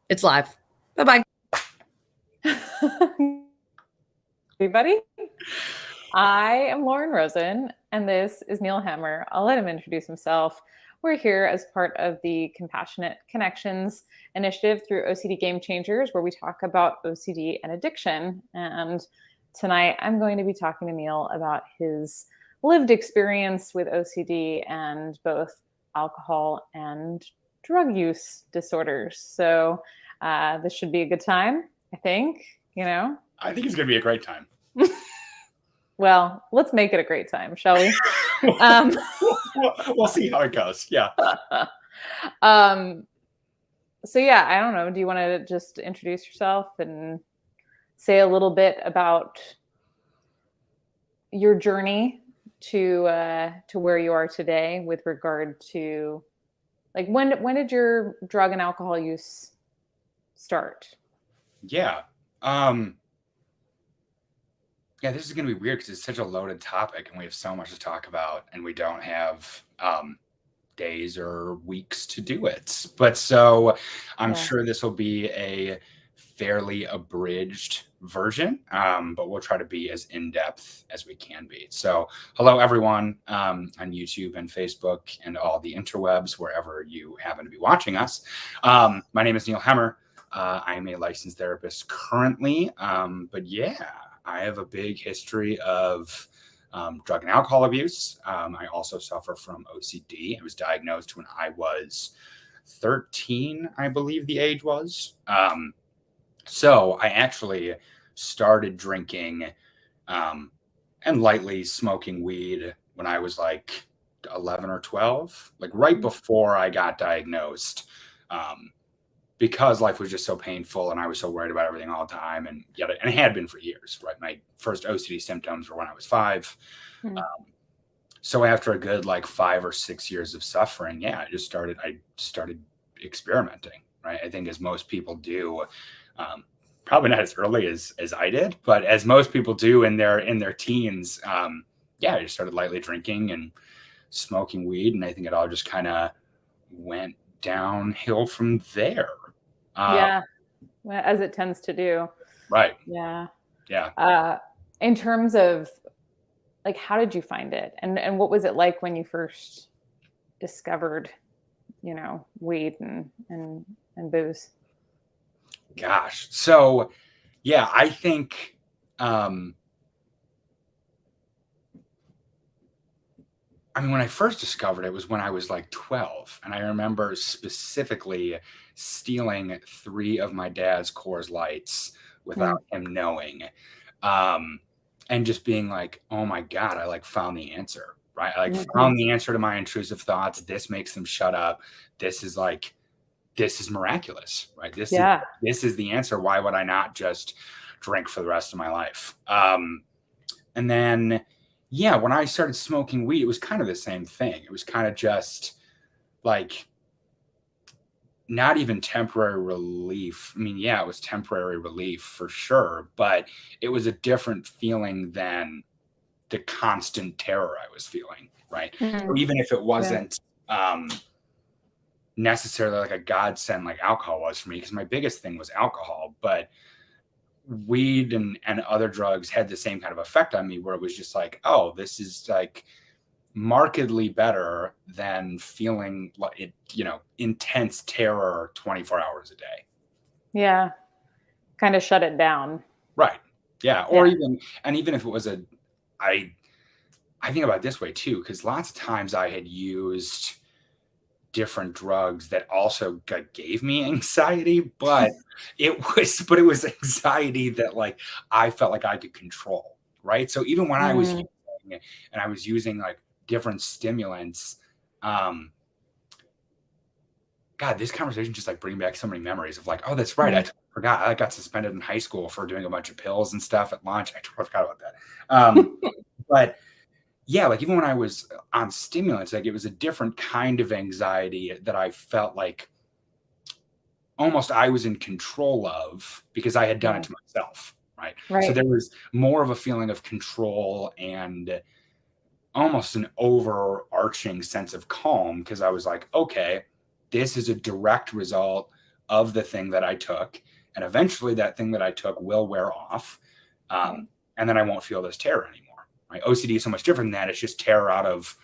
It's live. Bye-bye. Everybody, I am Lauren Rosen, and this is Neil Hammer. I'll let him introduce himself. We're here as part of the Compassionate Connections initiative through OCD Gamechangers, where we talk about OCD and addiction. And tonight, I'm going to be talking to Neil about his lived experience with OCD and both alcohol and drug use disorders. So this should be a good time, I think, I think it's going to be a great time. Well, let's make it a great time, shall we? We'll see how it goes. Yeah. So yeah, I don't know. Do you want to just introduce yourself and say a little bit about your journey to where you are today with regard to, like, when did your drug and alcohol use start? Yeah. Yeah, this is going to be weird because it's such a loaded topic and we have so much to talk about and we don't have days or weeks to do it. But so I'm sure this will be a fairly abridged version, but we'll try to be as in-depth as we can be. So hello, everyone on YouTube and Facebook and all the interwebs, wherever you happen to be watching us. My name is Neil Hammer. I'm a licensed therapist currently, but yeah, I have a big history of drug and alcohol abuse. I also suffer from OCD. I was diagnosed when I was 13, I believe the age was. So I actually started drinking and lightly smoking weed when I was like 11 or 12, like right before I got diagnosed. Because life was just so painful and I was so worried about everything all the time, and it had been for years, right? My first OCD symptoms were when I was 5. So after a good 5 or 6 years of suffering, I started experimenting, right? I think as most people do, probably not as early as I did, but as most people do in their teens, I just started lightly drinking and smoking weed, and I think it all just kind of went downhill from there. As it tends to do. Right. Yeah. Yeah. In terms of, how did you find it, and what was it like when you first discovered, weed and booze? Gosh. So, I think when I first discovered it was when I was 12. And I remember specifically stealing 3 of my dad's Coors Lights without him knowing. And just being like, oh my God, I found the answer, right? I found the answer to my intrusive thoughts. This makes them shut up. This is miraculous, right? This is the answer. Why would I not just drink for the rest of my life? And then, when I started smoking weed, it was kind of the same thing. It was kind of just not even temporary relief. I mean, it was temporary relief for sure, but it was a different feeling than the constant terror I was feeling, right? So even if it wasn't necessarily like a godsend like alcohol was for me, because my biggest thing was alcohol, but weed and other drugs had the same kind of effect on me, where it was just like, oh, this is markedly better than feeling intense terror 24 hours a day. Yeah. Kind of shut it down. Right. Yeah. Or even if it was I think about it this way too, because lots of times I had used different drugs that also gave me anxiety, but it was anxiety that I felt like I could control, right? So even when I was using different stimulants, God, this conversation just bringing back so many memories of oh, that's right, I forgot I got suspended in high school for doing a bunch of pills and stuff at lunch. I totally forgot about that. But even when I was on stimulants, it was a different kind of anxiety that I felt almost I was in control of, because I had done it to myself, right? So there was more of a feeling of control and almost an overarching sense of calm, because I was like, okay, this is a direct result of the thing that I took. And eventually that thing that I took will wear off. Right. And then I won't feel this terror anymore. Right? OCD is so much different than that. It's just terror out of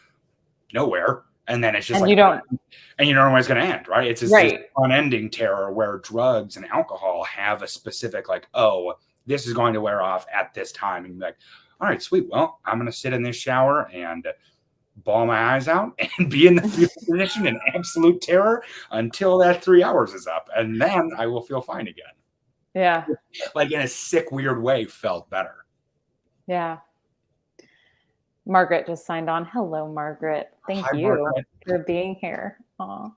nowhere. And then it's just And like, you don't, and you don't know when it's going to end, right? It's just right. this unending terror where drugs and alcohol have a specific, like, oh, this is going to wear off at this time. And you're like, all right, sweet. Well, I'm going to sit in this shower and bawl my eyes out and be in the fetal position in absolute terror until that 3 hours is up. And then I will feel fine again. Yeah. Like in a sick, weird way, felt better. Yeah. Margaret just signed on. Hello, Margaret. Thank Hi, you Margaret. for being here. Aw.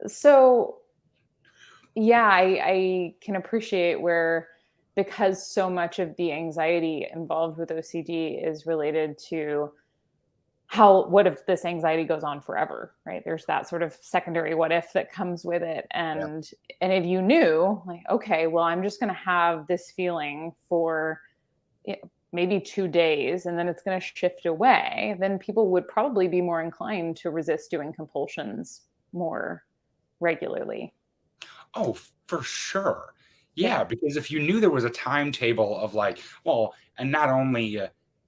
So yeah, I can appreciate where, because so much of the anxiety involved with OCD is related to what if this anxiety goes on forever, right? There's that sort of secondary what if that comes with it. And if you knew, like, okay, well, I'm just going to have this feeling for maybe 2 days and then it's going to shift away, then people would probably be more inclined to resist doing compulsions more regularly. Oh, for sure. Yeah, because if you knew there was a timetable of like, well, and not only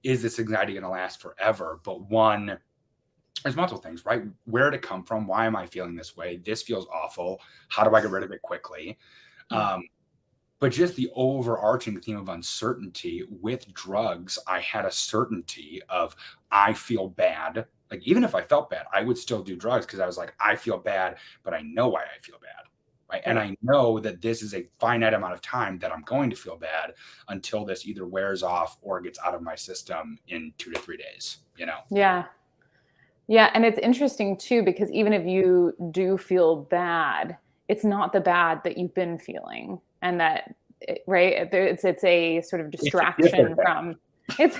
is this anxiety going to last forever, but one, there's multiple things, right? Where did it come from? Why am I feeling this way? This feels awful. How do I get rid of it quickly? But just the overarching theme of uncertainty with drugs, I had a certainty of I feel bad. Like, even if I felt bad, I would still do drugs because I was like, I feel bad, but I know why I feel bad. Right. And I know that this is a finite amount of time that I'm going to feel bad until this either wears off or gets out of my system in 2 to 3 days, you know? Yeah. Yeah. And it's interesting too, because even if you do feel bad, it's not the bad that you've been feeling. And that, right. It's a sort of distraction from, it's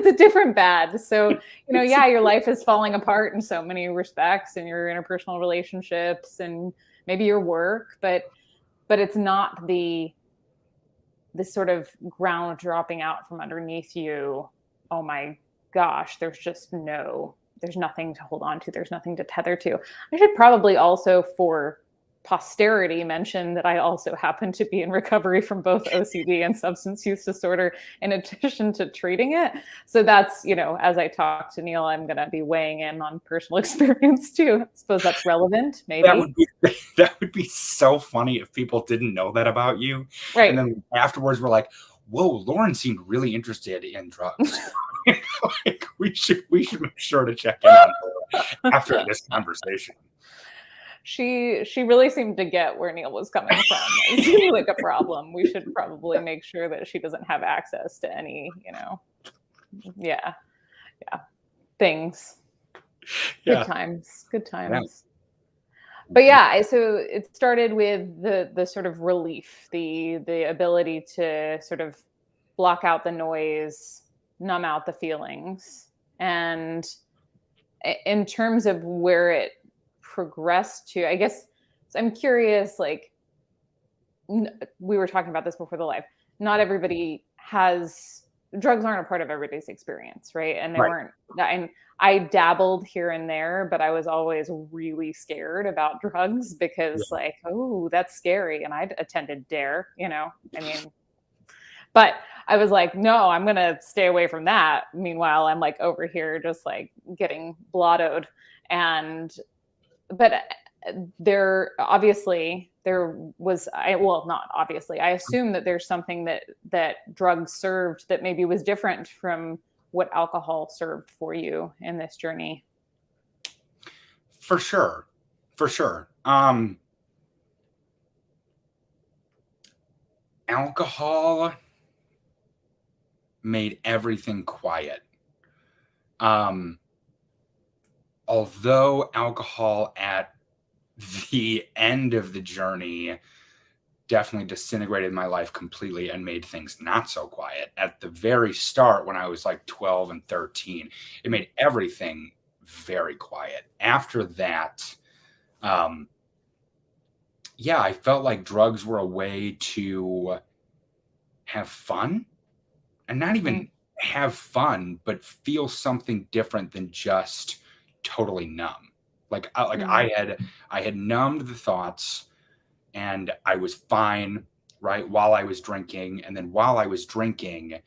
a different bad. So, yeah, your life is falling apart in so many respects, and your interpersonal relationships and maybe your work, but it's not this sort of ground dropping out from underneath you. Oh my gosh, there's nothing to hold on to. There's nothing to tether to. I should probably also, for posterity, mention that I also happen to be in recovery from both OCD and substance use disorder in addition to treating it. So that's, as I talk to Neil, I'm going to be weighing in on personal experience too. I suppose that's relevant, maybe. That would be so funny if people didn't know that about you. Right. And then afterwards we're like, whoa, Lauren seemed really interested in drugs. Like, we should make sure to check in on her after this conversation. She really seemed to get where Neil was coming from. It seemed like a problem. We should probably make sure that she doesn't have access to any, things. Yeah. Good times. Yeah. But yeah, so it started with the sort of relief, the ability to sort of block out the noise, numb out the feelings. And in terms of where it progressed to, I guess I'm curious, like, we were talking about this before the live, not everybody drugs aren't a part of everybody's experience, right? And they weren't, and I dabbled here and there, but I was always really scared about drugs because like, oh, that's scary. And I attended DARE, but I was like, no, I'm going to stay away from that. Meanwhile, I'm like over here just like getting blottoed. But there was, not obviously, I assume that there's something that drugs served that maybe was different from what alcohol served for you in this journey. For sure. Alcohol made everything quiet. Although alcohol at the end of the journey definitely disintegrated my life completely and made things not so quiet. At the very start, when I was like 12 and 13, it made everything very quiet. After that, I felt like drugs were a way to have fun, and not even have fun, but feel something different than just totally numb. Like I had numbed the thoughts, and I was fine, right, while I was drinking. And then while I was drinking,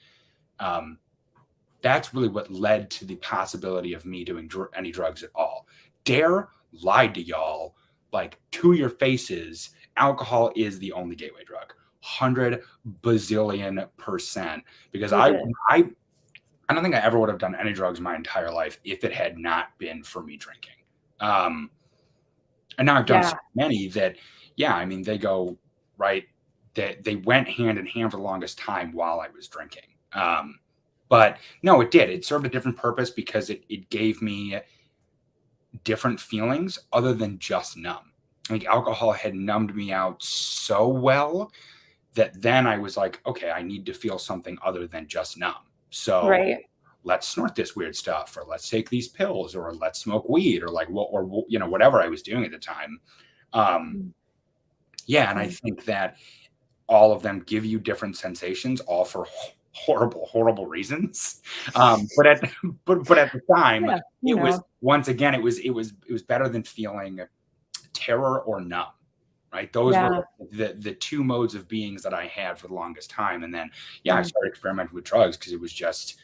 that's really what led to the possibility of me doing any drugs at all. Dare lied to y'all, like, to your faces. Alcohol is the only gateway drug, 100 bazillion%. Because I don't think I ever would have done any drugs my entire life if it had not been for me drinking. And now I've done so many that, yeah, I mean, they go right. They went hand in hand for the longest time while I was drinking. But no, it did. It served a different purpose because it gave me different feelings other than just numb. Like, alcohol had numbed me out so well that then I was like, okay, I need to feel something other than just numb. So let's snort this weird stuff, or let's take these pills, or let's smoke weed, or like whatever I was doing at the time. Yeah, and I think that all of them give you different sensations, all for horrible reasons. But at the time, it was, once again, it was better than feeling terror or numb. Right, those were the two modes of beings that I had for the longest time. And then I started experimenting with drugs because it was just,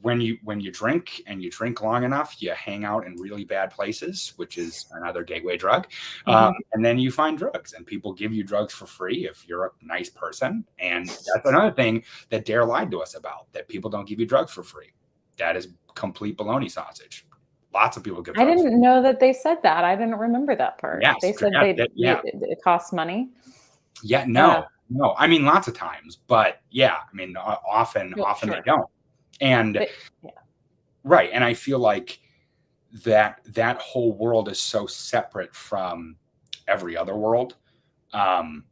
when you drink and you drink long enough, you hang out in really bad places, which is another gateway drug. And then you find drugs, and people give you drugs for free if you're a nice person. And that's another thing that Dare lied to us about, that people don't give you drugs for free. That is complete baloney sausage. Lots of people give drugs. I didn't know that they said that. I didn't remember that part. Yes, they said it costs money. Yeah, no. I mean, lots of times, but I mean, often they don't. And right. And I feel like that whole world is so separate from every other world. And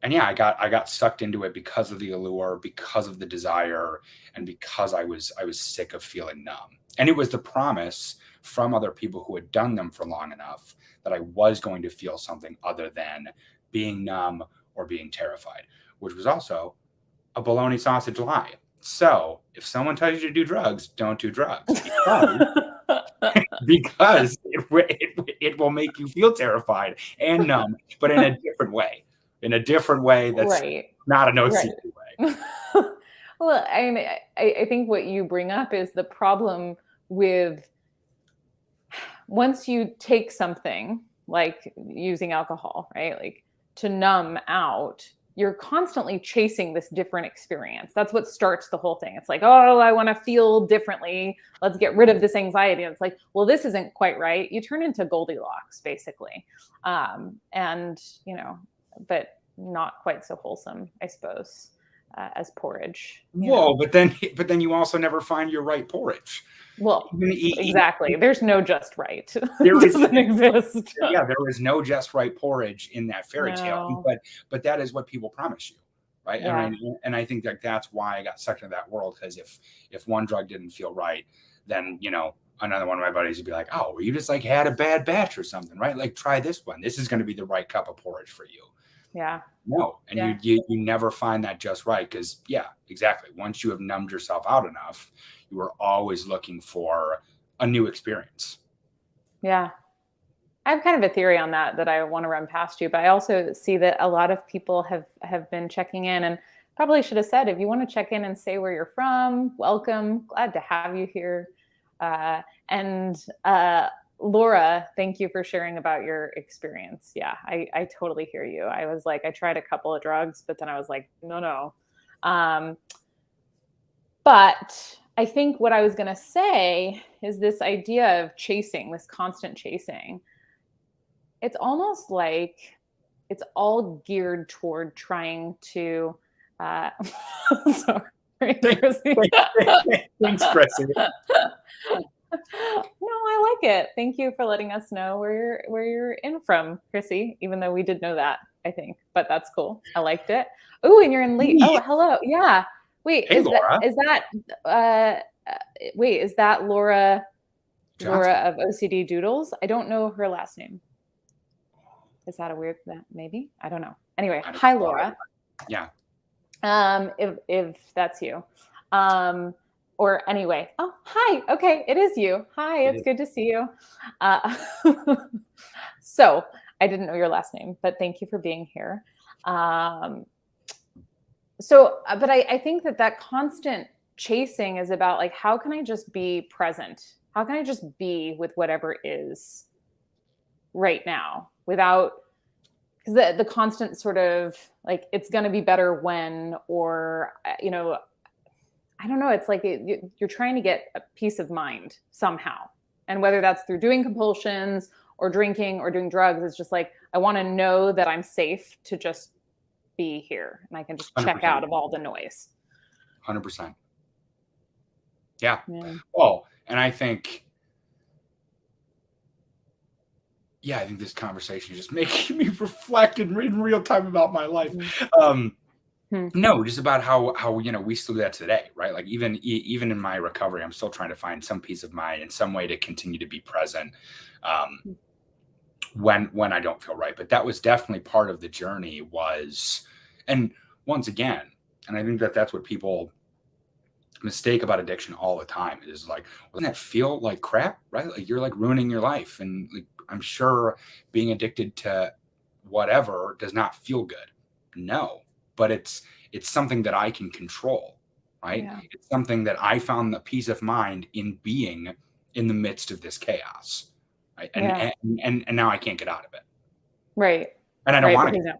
I got sucked into it because of the allure, because of the desire, and because I was sick of feeling numb. And it was the promise from other people who had done them for long enough that I was going to feel something other than being numb or being terrified, which was also a bologna sausage lie. So if someone tells you to do drugs, don't do drugs, because it will make you feel terrified and numb, but in a different way. In a different way that's not an OCD way. Well, I think what you bring up is the problem with, once you take something like using alcohol, right, like to numb out, you're constantly chasing this different experience. That's what starts the whole thing. It's like, oh, I want to feel differently. Let's get rid of this anxiety. And it's like, well, this isn't quite right. You turn into Goldilocks, basically. And, but not quite so wholesome, I suppose, as porridge. Whoa, but then you also never find your right porridge. Well, exactly. There's no just right. There doesn't exist. Yeah, there is no just right porridge in that fairy tale. But that is what people promise you, right? Yeah. And I think that's why I got sucked into that world, because if one drug didn't feel right, then another one of my buddies would be like, "Oh, well, you just like had a bad batch or something, right? Like, try this one. This is going to be the right cup of porridge for you." Yeah. No, and you never find that just right, because exactly. Once you have numbed yourself out enough, you are always looking for a new experience. Yeah. I have kind of a theory on that I want to run past you, but I also see that a lot of people have been checking in, and probably should have said, if you want to check in and say where you're from, welcome. Glad to have you here. Laura, thank you for sharing about your experience. Yeah, I totally hear you. I was like, I tried a couple of drugs, but then I was like, no. But I think what I was going to say is this idea of chasing, this constant chasing. It's almost like it's all geared toward trying to, sorry. Thanks, Chrissy. No, I like it. Thank you for letting us know where you're in from, Chrissy, even though we did know that, I think, but that's cool. I liked it. Oh, and you're in Lee. Oh, hello. Yeah. Wait, hey, Laura. Is that Laura Johnson. Laura of OCD Doodles? I don't know her last name. Is that a weird that maybe? I don't know. Anyway, hi Laura. Yeah. If that's you. or anyway, oh, hi. Okay, it is you. Hi, it's good to see you. Uh, so I didn't know your last name, but thank you for being here. Um, but I think that constant chasing is about like, how can I just be present? How can I just be with whatever is right now without, because the constant sort of like, it's going to be better when, or, I don't know. It's like you're trying to get a peace of mind somehow. And whether that's through doing compulsions or drinking or doing drugs, it's just like, I want to know that I'm safe to just be here and I can just check 100%. out of all the noise. 100%. Yeah. Yeah. Well, and I think this conversation is just making me reflect in real time about my life. No, just about how we still do that today, right? Like even in my recovery, I'm still trying to find some peace of mind and some way to continue to be present when I don't feel right. But that was definitely part of the journey and once again, and I think that's what people mistake about addiction all the time is like, doesn't that feel like crap, right? Like you're like ruining your life. And like, I'm sure being addicted to whatever does not feel good. No, but it's something that I can control, right? Yeah. It's something that I found the peace of mind in being in the midst of this chaos. Right? And now I can't get out of it. Right. And I don't want to.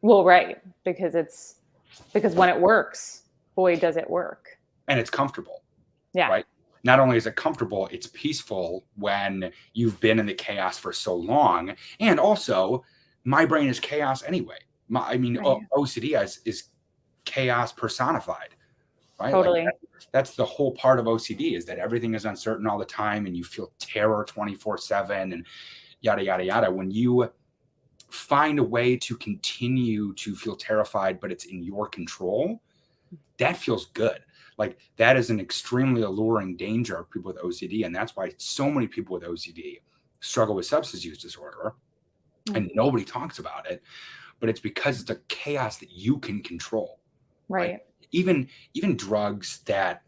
Well, right. Because when it works, boy, does it work. And it's comfortable. Yeah. Right. Not only is it comfortable, it's peaceful when you've been in the chaos for so long. And also, my brain is chaos anyway. Right. OCD is chaos personified, right? Totally. Like that's the whole part of OCD is that everything is uncertain all the time and you feel terror 24/7 and yada, yada, yada. When you find a way to continue to feel terrified, but it's in your control, that feels good. Like that is an extremely alluring danger of people with OCD. And that's why so many people with OCD struggle with substance use disorder and nobody talks about it, but it's because it's a chaos that you can control. Right. Like even drugs that,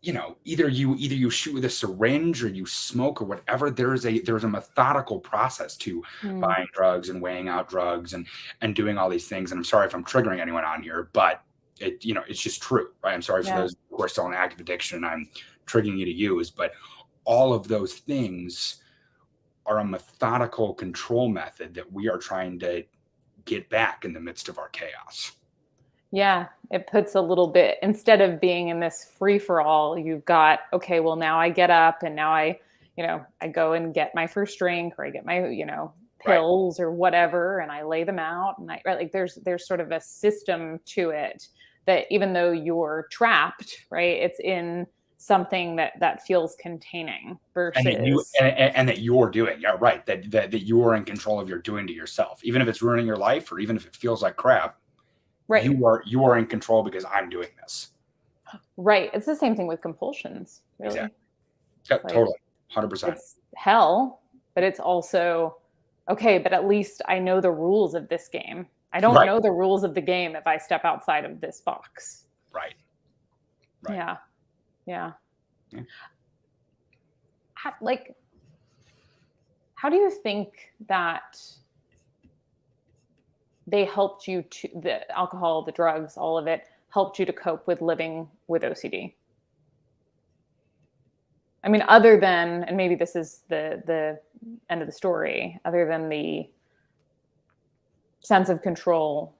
either you shoot with a syringe or you smoke or whatever, there's a methodical process to buying drugs and weighing out drugs and doing all these things. And I'm sorry if I'm triggering anyone on here, but it's just true, right? I'm sorry for those who are still in active addiction. I'm triggering you to use, but all of those things are a methodical control method that we are trying to get back in the midst of our chaos. Yeah, it puts a little bit, instead of being in this free for all, you've got, okay, well now I get up and now I go and get my first drink or I get my, pills or whatever, and I lay them out. And there's sort of a system to it that even though you're trapped, right, it's in something that feels containing versus and that you're doing, right, that you are in control of your doing to yourself, even if it's ruining your life or even if it feels like crap. Right. You are in control because I'm doing this. Right. It's the same thing with compulsions, really. Exactly. Yeah, totally. 100%. It's hell, but it's also okay, but at least I know the rules of this game. I don't know the rules of the game if I step outside of this box. Right. Yeah. How do you think that they helped you the alcohol, the drugs, all of it helped you to cope with living with OCD? I mean, other than, and maybe this is the end of the story, other than the sense of control,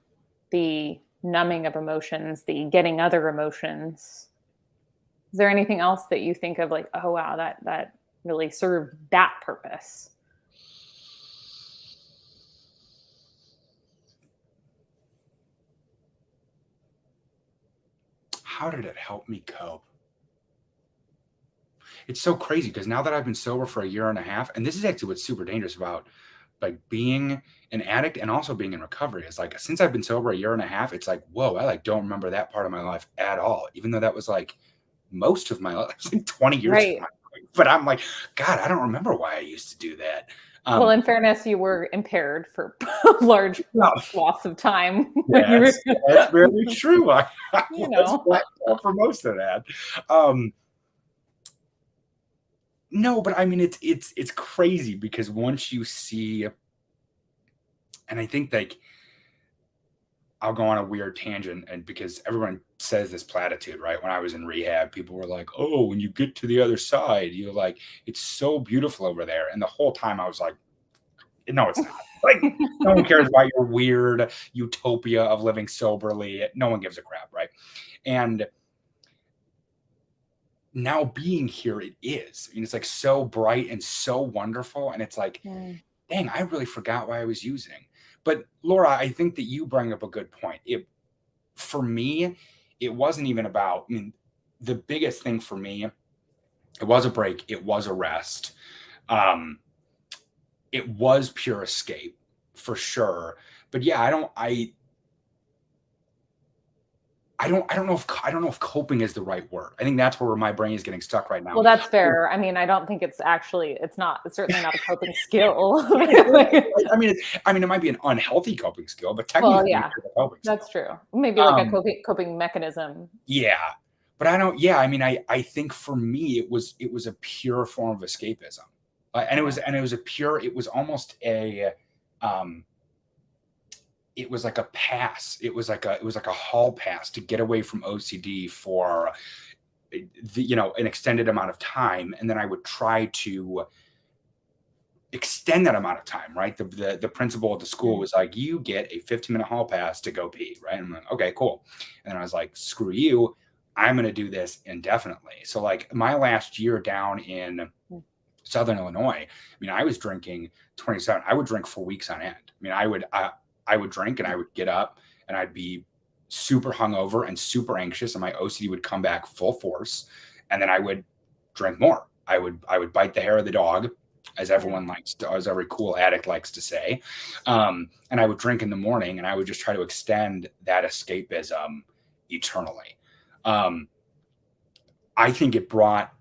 the numbing of emotions, the getting other emotions, is there anything else that you think of like, oh, wow, that really served that purpose? How did it help me cope? It's so crazy because now that I've been sober for a year and a half, and this is actually what's super dangerous about like being an addict and also being in recovery is like, since I've been sober a year and a half, it's like, whoa, I like don't remember that part of my life at all. Even though that was like most of my life, like 20 years of my life. But I'm like, God, I don't remember why I used to do that. Well, in fairness, you were impaired for large swaths of time. When you Yes, were, that's very true. I you was know. blacked out for most of that. No, but I mean, it's crazy because once you see, and I think like I'll go on a weird tangent, and because everyone says this platitude, right? When I was in rehab, people were like, "Oh, when you get to the other side, you're like, it's so beautiful over there." And the whole time I was like, "No, it's not." Like, no one cares about your weird utopia of living soberly. No one gives a crap, right? And now being here, it is. I mean, it's like so bright and so wonderful, and it's like, dang, I really forgot why I was using. But Laura, I think that you bring up a good point. For me, it wasn't even about, I mean, the biggest thing for me, it was a break, it was a rest. It was pure escape for sure. But yeah, I don't know if coping is the right word. I think that's where my brain is getting stuck right now. Well, that's fair. I mean, I don't think it's certainly not a coping skill. I mean, it might be an unhealthy coping skill, but technically, yeah, it's a coping skill. That's true. Maybe like a coping mechanism. Yeah, but I don't. Yeah, I mean, I think for me, it was a pure form of escapism, and it was almost a, it was like a pass. It was like a hall pass to get away from OCD for an extended amount of time, and then I would try to extend that amount of time, right? The principal at the school was like, you get a 15-minute hall pass to go pee, right? I'm like, okay, cool. And then I was like, screw you, I'm going to do this indefinitely. So like my last year down in Southern Illinois, I mean, I was drinking 27. I would drink for weeks on end. I mean, I would drink and I would get up and I'd be super hungover and super anxious, and my OCD would come back full force. And then I would drink more. I would bite the hair of the dog, as everyone likes to, as every cool addict likes to say. And I would drink in the morning, and I would just try to extend that escapism eternally. I think it brought,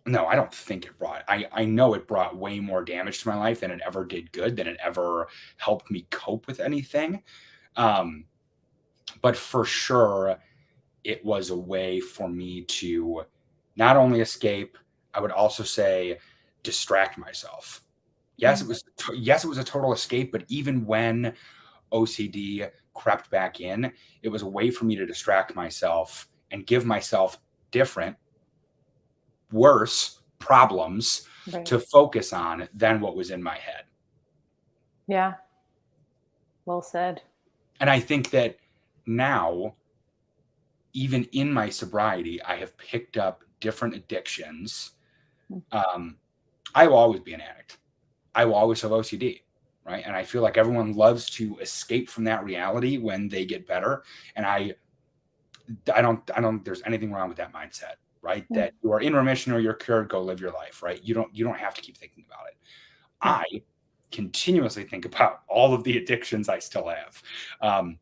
no, I don't think it brought, I know it brought way more damage to my life than it ever did good, than it ever helped me cope with anything. But for sure, it was a way for me to not only escape, I would also say distract myself. Yes, it was a total escape, but even when OCD crept back in, it was a way for me to distract myself and give myself different, worse problems to focus on than what was in my head. Yeah. Well said. And I think that now, even in my sobriety, I have picked up different addictions. I will always be an addict. I will always have OCD, right? And I feel like everyone loves to escape from that reality when they get better. And I don't think there's anything wrong with that mindset, right? That you are in remission or you're cured, go live your life, right? You don't have to keep thinking about it. I continuously think about all of the addictions I still have.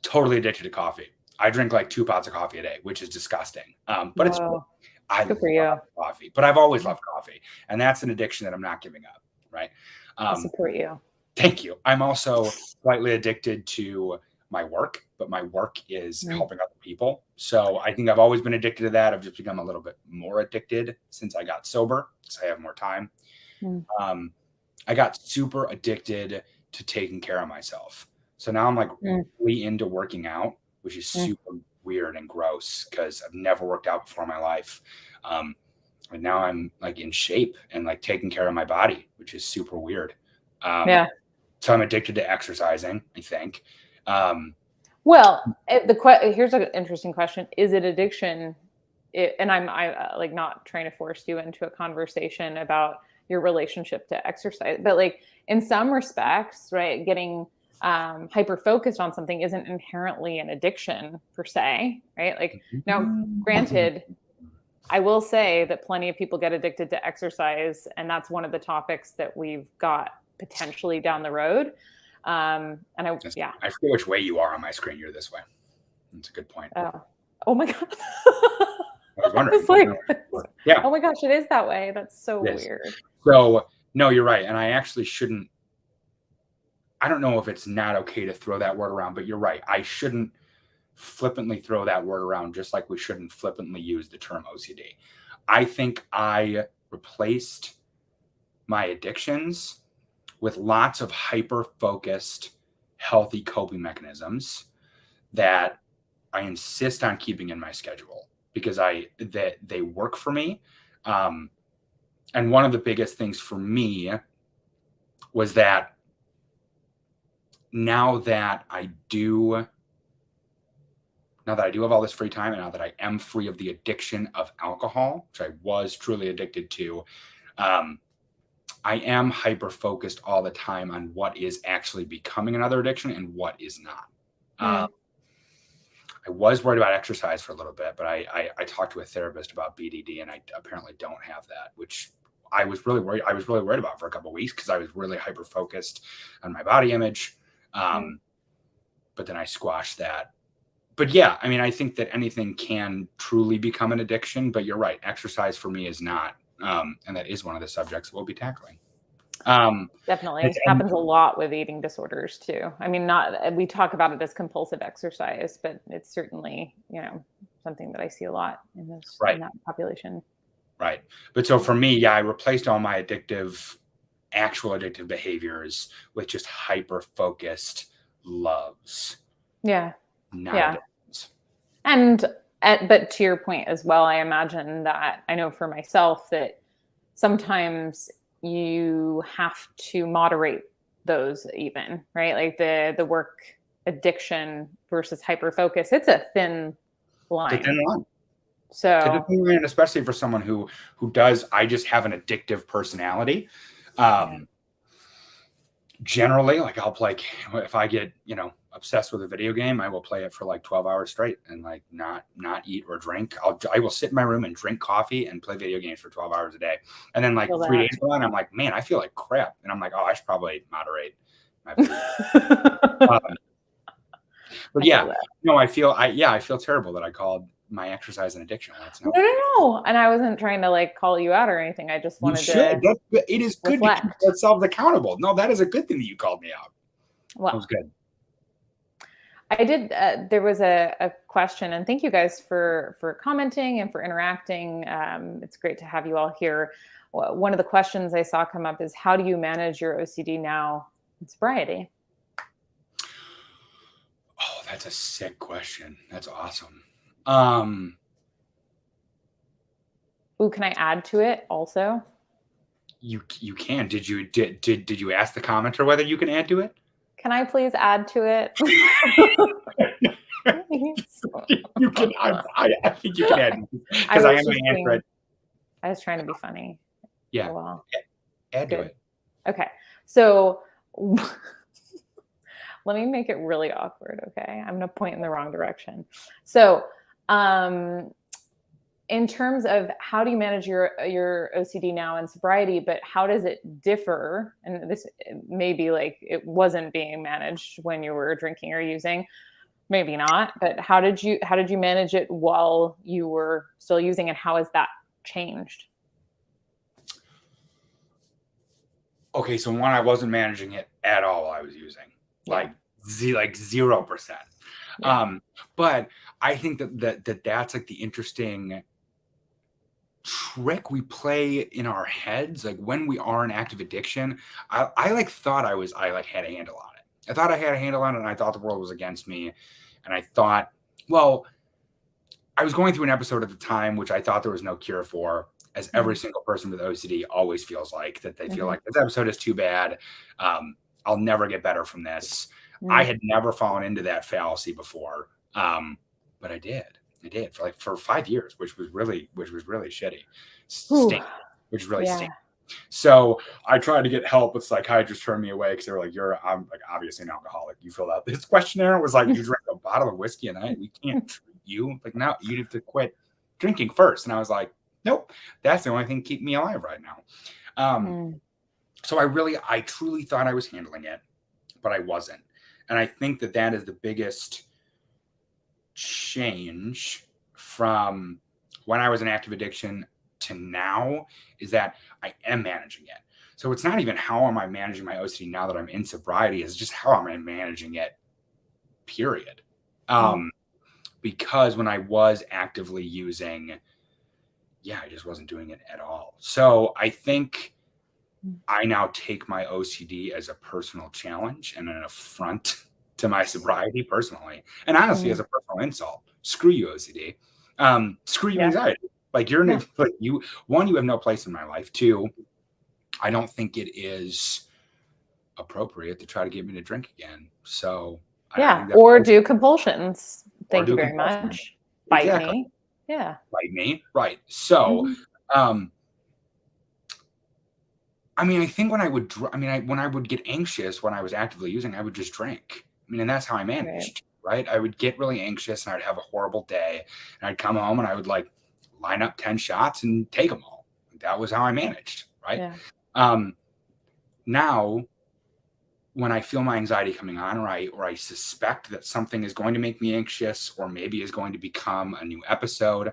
Totally addicted to coffee. I drink like 2 pots of coffee a day, which is disgusting. But it's, I love coffee, but I've always loved coffee. And that's an addiction that I'm not giving up, right? I support you. Thank you. I'm also slightly addicted to my work, but my work is helping other people. So I think I've always been addicted to that. I've just become a little bit more addicted since I got sober, because I have more time. I got super addicted to taking care of myself. So now I'm like really into working out, which is super weird and gross because I've never worked out before in my life. And now I'm like in shape and like taking care of my body, which is super weird. So I'm addicted to exercising, I think. Well, here's an interesting question. Is it addiction? And I'm like not trying to force you into a conversation about your relationship to exercise, but like in some respects, right, getting hyper focused on something isn't inherently an addiction per se, right? Like now, granted, I will say that plenty of people get addicted to exercise, and that's one of the topics that we've got potentially down the road. I forget which way you are on my screen. You're this way. That's a good point. Oh my God. I was wondering. Oh my gosh, it is that way. That's so weird. So No, you're right. And I actually shouldn't, I don't know if it's not okay to throw that word around, but you're right. I shouldn't flippantly throw that word around, just like we shouldn't flippantly use the term OCD. I think I replaced my addictions with lots of hyper-focused, healthy coping mechanisms that I insist on keeping in my schedule because that they work for me. And one of the biggest things for me was that now that I do have all this free time, and now that I am free of the addiction of alcohol, which I was truly addicted to, I am hyper focused all the time on what is actually becoming another addiction and what is not. I was worried about exercise for a little bit, but I talked to a therapist about BDD, and I apparently don't have that, which I was really worried. I was really worried about for a couple of weeks because I was really hyper focused on my body image. But then I squashed that. But yeah, I mean, I think that anything can truly become an addiction, but you're right. Exercise for me is not. And that is one of the subjects we'll be tackling. Definitely happens a lot with eating disorders too. I mean, we talk about it as compulsive exercise, but it's certainly, something that I see a lot in that population. Right. But so for me, yeah, I replaced all my actual addictive behaviors with just hyper focused loves. Yeah. Not addictions. But to your point as well, I imagine that I know for myself that sometimes you have to moderate those even, right? Like the work addiction versus hyper focus. It's a thin line. It's a thin line. So, especially for someone who does, I just have an addictive personality. Generally, like I'll play, if I get, obsessed with a video game, I will play it for like 12 hours straight and like not eat or drink. I will sit in my room and drink coffee and play video games for 12 hours a day. And then like 3 days ago, and I'm like, man, I feel like crap. And I'm like, oh, I should probably moderate my but yeah, no, I feel terrible that I called my exercise an addiction. No. And I wasn't trying to like call you out or anything. I just wanted to. It is good to keep ourselves accountable. No, that is a good thing that you called me out. Well, that was good. I did. There was a question, and thank you guys for commenting and for interacting. It's great to have you all here. One of the questions I saw come up is, how do you manage your OCD now in sobriety? Oh, that's a sick question. That's awesome. Ooh, can I add to it also? You can. Did you ask the commenter whether you can add to it? Can I please add to it? You can. I think you can add because I am going to answer it. I was trying to be funny. Yeah. Well, add to it. Okay. So let me make it really awkward. Okay. I'm going to point in the wrong direction. So, in terms of how do you manage your OCD now in sobriety, but how does it differ? And this may be like it wasn't being managed when you were drinking or using, maybe not. But how did you manage it while you were still using, and how has that changed? Okay, so when I wasn't managing it at all, I was using like 0%. But I think that's like the interesting trick we play in our heads. Like when we are in active addiction, I like thought I had a handle on it. I thought I had a handle on it, and I thought the world was against me. And I thought, well, I was going through an episode at the time, which I thought there was no cure for, as every single person with OCD always feels like, that they feel like this episode is too bad. I'll never get better from this. I had never fallen into that fallacy before. But I did for 5 years, which was really shitty. Which is really stink. So I tried to get help, but psychiatrists turned me away because they were like, I'm like obviously an alcoholic. You filled out this questionnaire. It was like, you drink a bottle of whiskey a night. We can't treat you. Like, now you have to quit drinking first. And I was like, nope, that's the only thing keeping me alive right now. So I truly thought I was handling it, but I wasn't. And I think that is the biggest change from when I was in active addiction to now, is that I am managing it. So it's not even how am I managing my OCD now that I'm in sobriety, it's just how am I managing it, period. Because when I was actively using, I just wasn't doing it at all. So I think I now take my OCD as a personal challenge and an affront to my sobriety personally. And honestly, as a personal insult. Screw you, OCD. Screw you, anxiety. Like you have no place in my life. Two, I don't think it is appropriate to try to get me to drink again. So I think or do compulsions. Thank you very much. Bite Exactly. me. Yeah. Bite me. Right. So, I mean, I think when I would, when I would get anxious when I was actively using, I would just drink. I mean, and that's how I managed, right? I would get really anxious and I'd have a horrible day and I'd come home and I would like line up 10 shots and take them all. That was how I managed, right? Now, when I feel my anxiety coming on, or I suspect that something is going to make me anxious or maybe is going to become a new episode,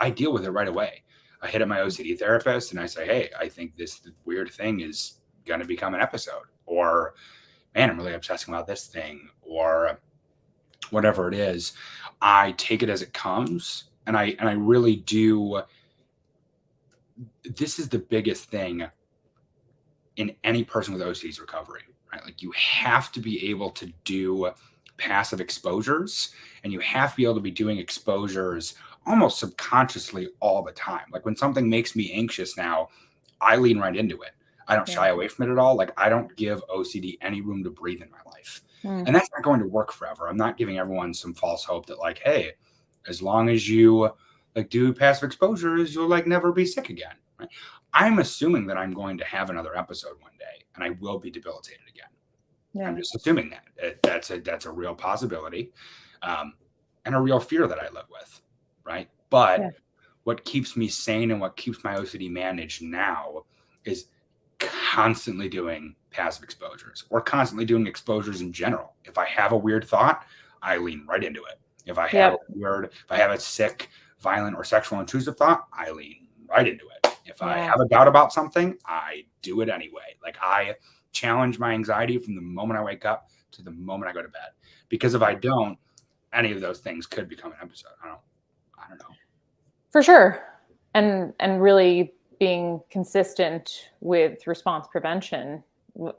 I deal with it right away. I hit up my OCD therapist and I say, hey, I think this weird thing is going to become an episode, or man, I'm really obsessing about this thing, or whatever it is. I take it as it comes, and I really do. This is the biggest thing in any person with OCD's recovery, right? Like you have to be able to do passive exposures, and you have to be able to be doing exposures almost subconsciously all the time. Like when something makes me anxious now, I lean right into it. I don't shy away from it at all. Like I don't give OCD any room to breathe in my life. And that's not going to work forever. I'm not giving everyone some false hope that like, hey, as long as you like do passive exposures, you'll like never be sick again. Right? I'm assuming that I'm going to have another episode one day and I will be debilitated again. I'm just assuming that that's a real possibility, and a real fear that I live with. Right. But what keeps me sane and what keeps my OCD managed now is constantly doing passive exposures or constantly doing exposures in general. If I have a weird thought, I lean right into it. If I have a sick, violent, or sexual intrusive thought, I lean right into it. If I have a doubt about something, I do it anyway. Like I challenge my anxiety from the moment I wake up to the moment I go to bed. Because if I don't, any of those things could become an episode. I don't know. For sure. And really being consistent with response prevention,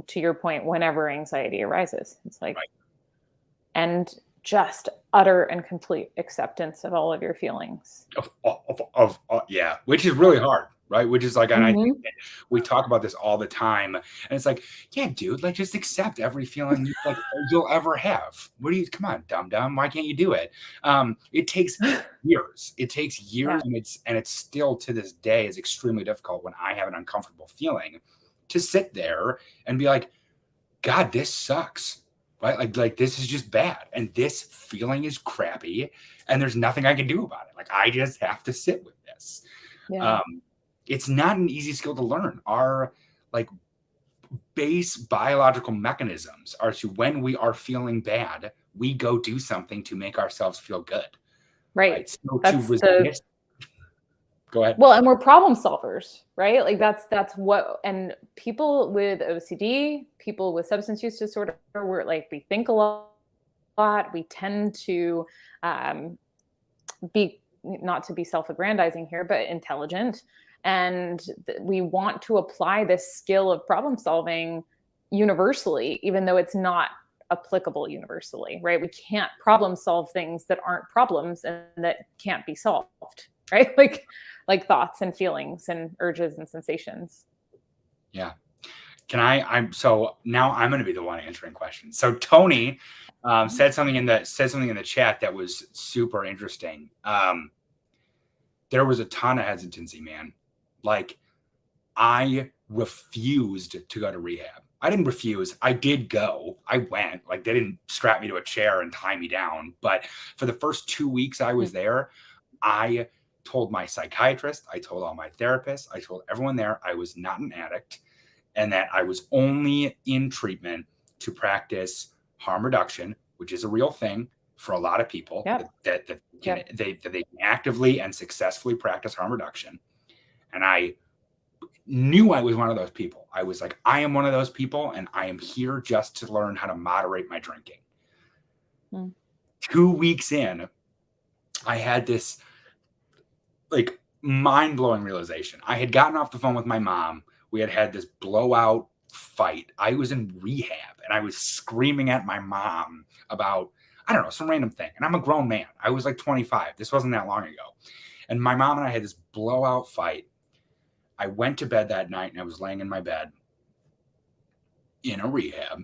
to your point, whenever anxiety arises. It's like, and just utter and complete acceptance of all of your feelings. Which is really hard, right? Which is like, and I think we talk about this all the time, and it's like, yeah, dude, like just accept every feeling you'll ever have. Come on, dumb, why can't you do it? It takes years. It takes years, and it's still to this day is extremely difficult when I have an uncomfortable feeling to sit there and be like, God, this sucks. Right? Like this is just bad. And this feeling is crappy. And there's nothing I can do about it. Like I just have to sit with this. It's not an easy skill to learn. Our like base biological mechanisms are to when we are feeling bad, we go do something to make ourselves feel good. Right. So to resist. Go ahead. Well, and we're problem solvers, right? Like that's what, and people with OCD, people with substance use disorder, we're like, we think a lot. We tend to be, not to be self-aggrandizing here, but intelligent. And we want to apply this skill of problem solving universally, even though it's not applicable universally, right? We can't problem solve things that aren't problems and that can't be solved, right? Like thoughts and feelings and urges and sensations. Yeah. So now I'm going to be the one answering questions. So Tony said something in the chat that was super interesting. There was a ton of hesitancy, man. Like I refused to go to rehab. I didn't refuse. I did go. I went. Like they didn't strap me to a chair and tie me down. But for the first 2 weeks I was there, I told my psychiatrist, I told all my therapists, I told everyone there I was not an addict and that I was only in treatment to practice harm reduction, which is a real thing for a lot of people that they can actively and successfully practice harm reduction. And I knew I was one of those people. I was like, I am one of those people, and I am here just to learn how to moderate my drinking. 2 weeks in, I had this like mind-blowing realization. I had gotten off the phone with my mom. We had this blowout fight. I was in rehab, and I was screaming at my mom about, I don't know, some random thing. And I'm a grown man. I was like 25. This wasn't that long ago. And my mom and I had this blowout fight. I went to bed that night, and I was laying in my bed in a rehab.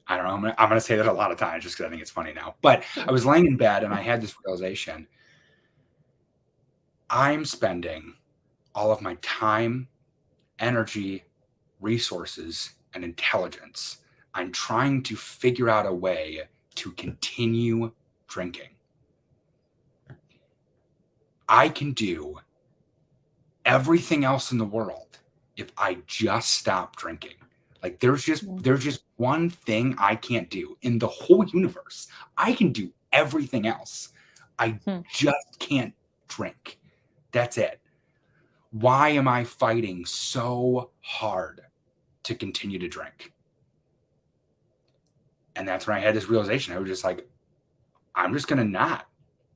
I don't know. I'm going to say that a lot of times just because I think it's funny now. But I was laying in bed, and I had this realization. I'm spending all of my time, energy, resources, and intelligence on trying to figure out a way to continue drinking. I can do everything else in the world if I just stop drinking. Like there's just one thing I can't do in the whole universe. I can do everything else. I just can't drink. That's it. Why am I fighting so hard to continue to drink? And that's when I had this realization. I was just like, I'm just gonna not.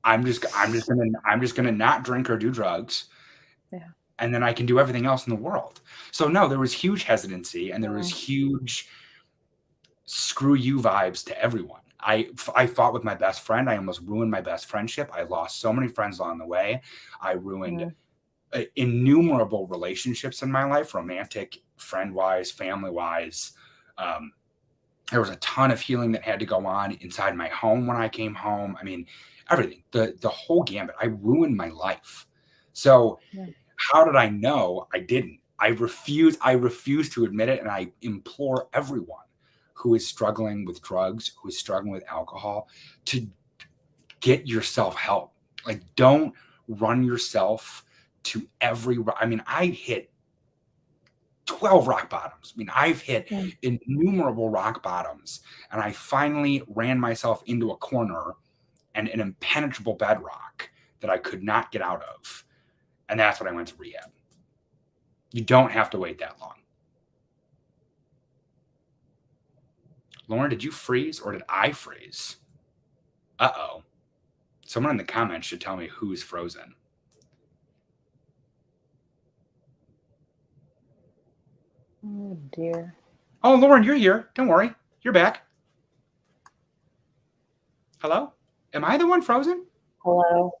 I'm just gonna not drink or do drugs. Yeah. And then I can do everything else in the world. So no, there was huge hesitancy, and there was huge screw you vibes to everyone. I fought with my best friend. I almost ruined my best friendship. I lost so many friends along the way. I ruined innumerable relationships in my life, romantic, friend-wise, family-wise. There was a ton of healing that had to go on inside my home when I came home. I mean, everything, the whole gambit. I ruined my life. So how did I know? I didn't. I refuse to admit it, and I implore everyone who is struggling with drugs, who is struggling with alcohol, to get yourself help. Like, don't run yourself to every. I mean, I hit 12 rock bottoms. I mean, I've hit innumerable rock bottoms, and I finally ran myself into a corner and an impenetrable bedrock that I could not get out of. And that's when I went to rehab. You don't have to wait that long. Lauren, did you freeze or did I freeze? Uh-oh. Someone in the comments should tell me who's frozen. Oh, dear. Oh, Lauren, you're here. Don't worry. You're back. Hello? Am I the one frozen? Hello?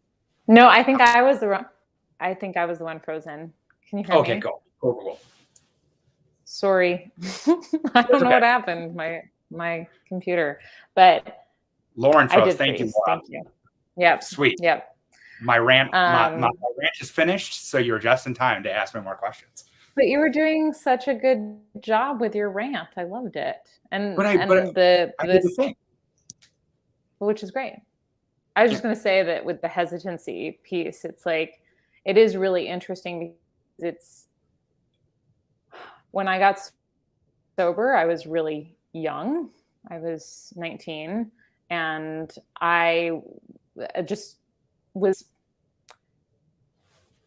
No, I think I was the one frozen. Can you hear me? Okay, go. Sorry. I don't know what happened. My computer. But Lauren froze. Thank you. Thank you. Yep. Sweet. Yep. My rant is finished, so you're just in time to ask me more questions. But you were doing such a good job with your rant. I loved it. Which is great. I was just going to say that with the hesitancy piece, it's like, it is really interesting because it's, when I got sober, I was really young. I was 19, and I just was,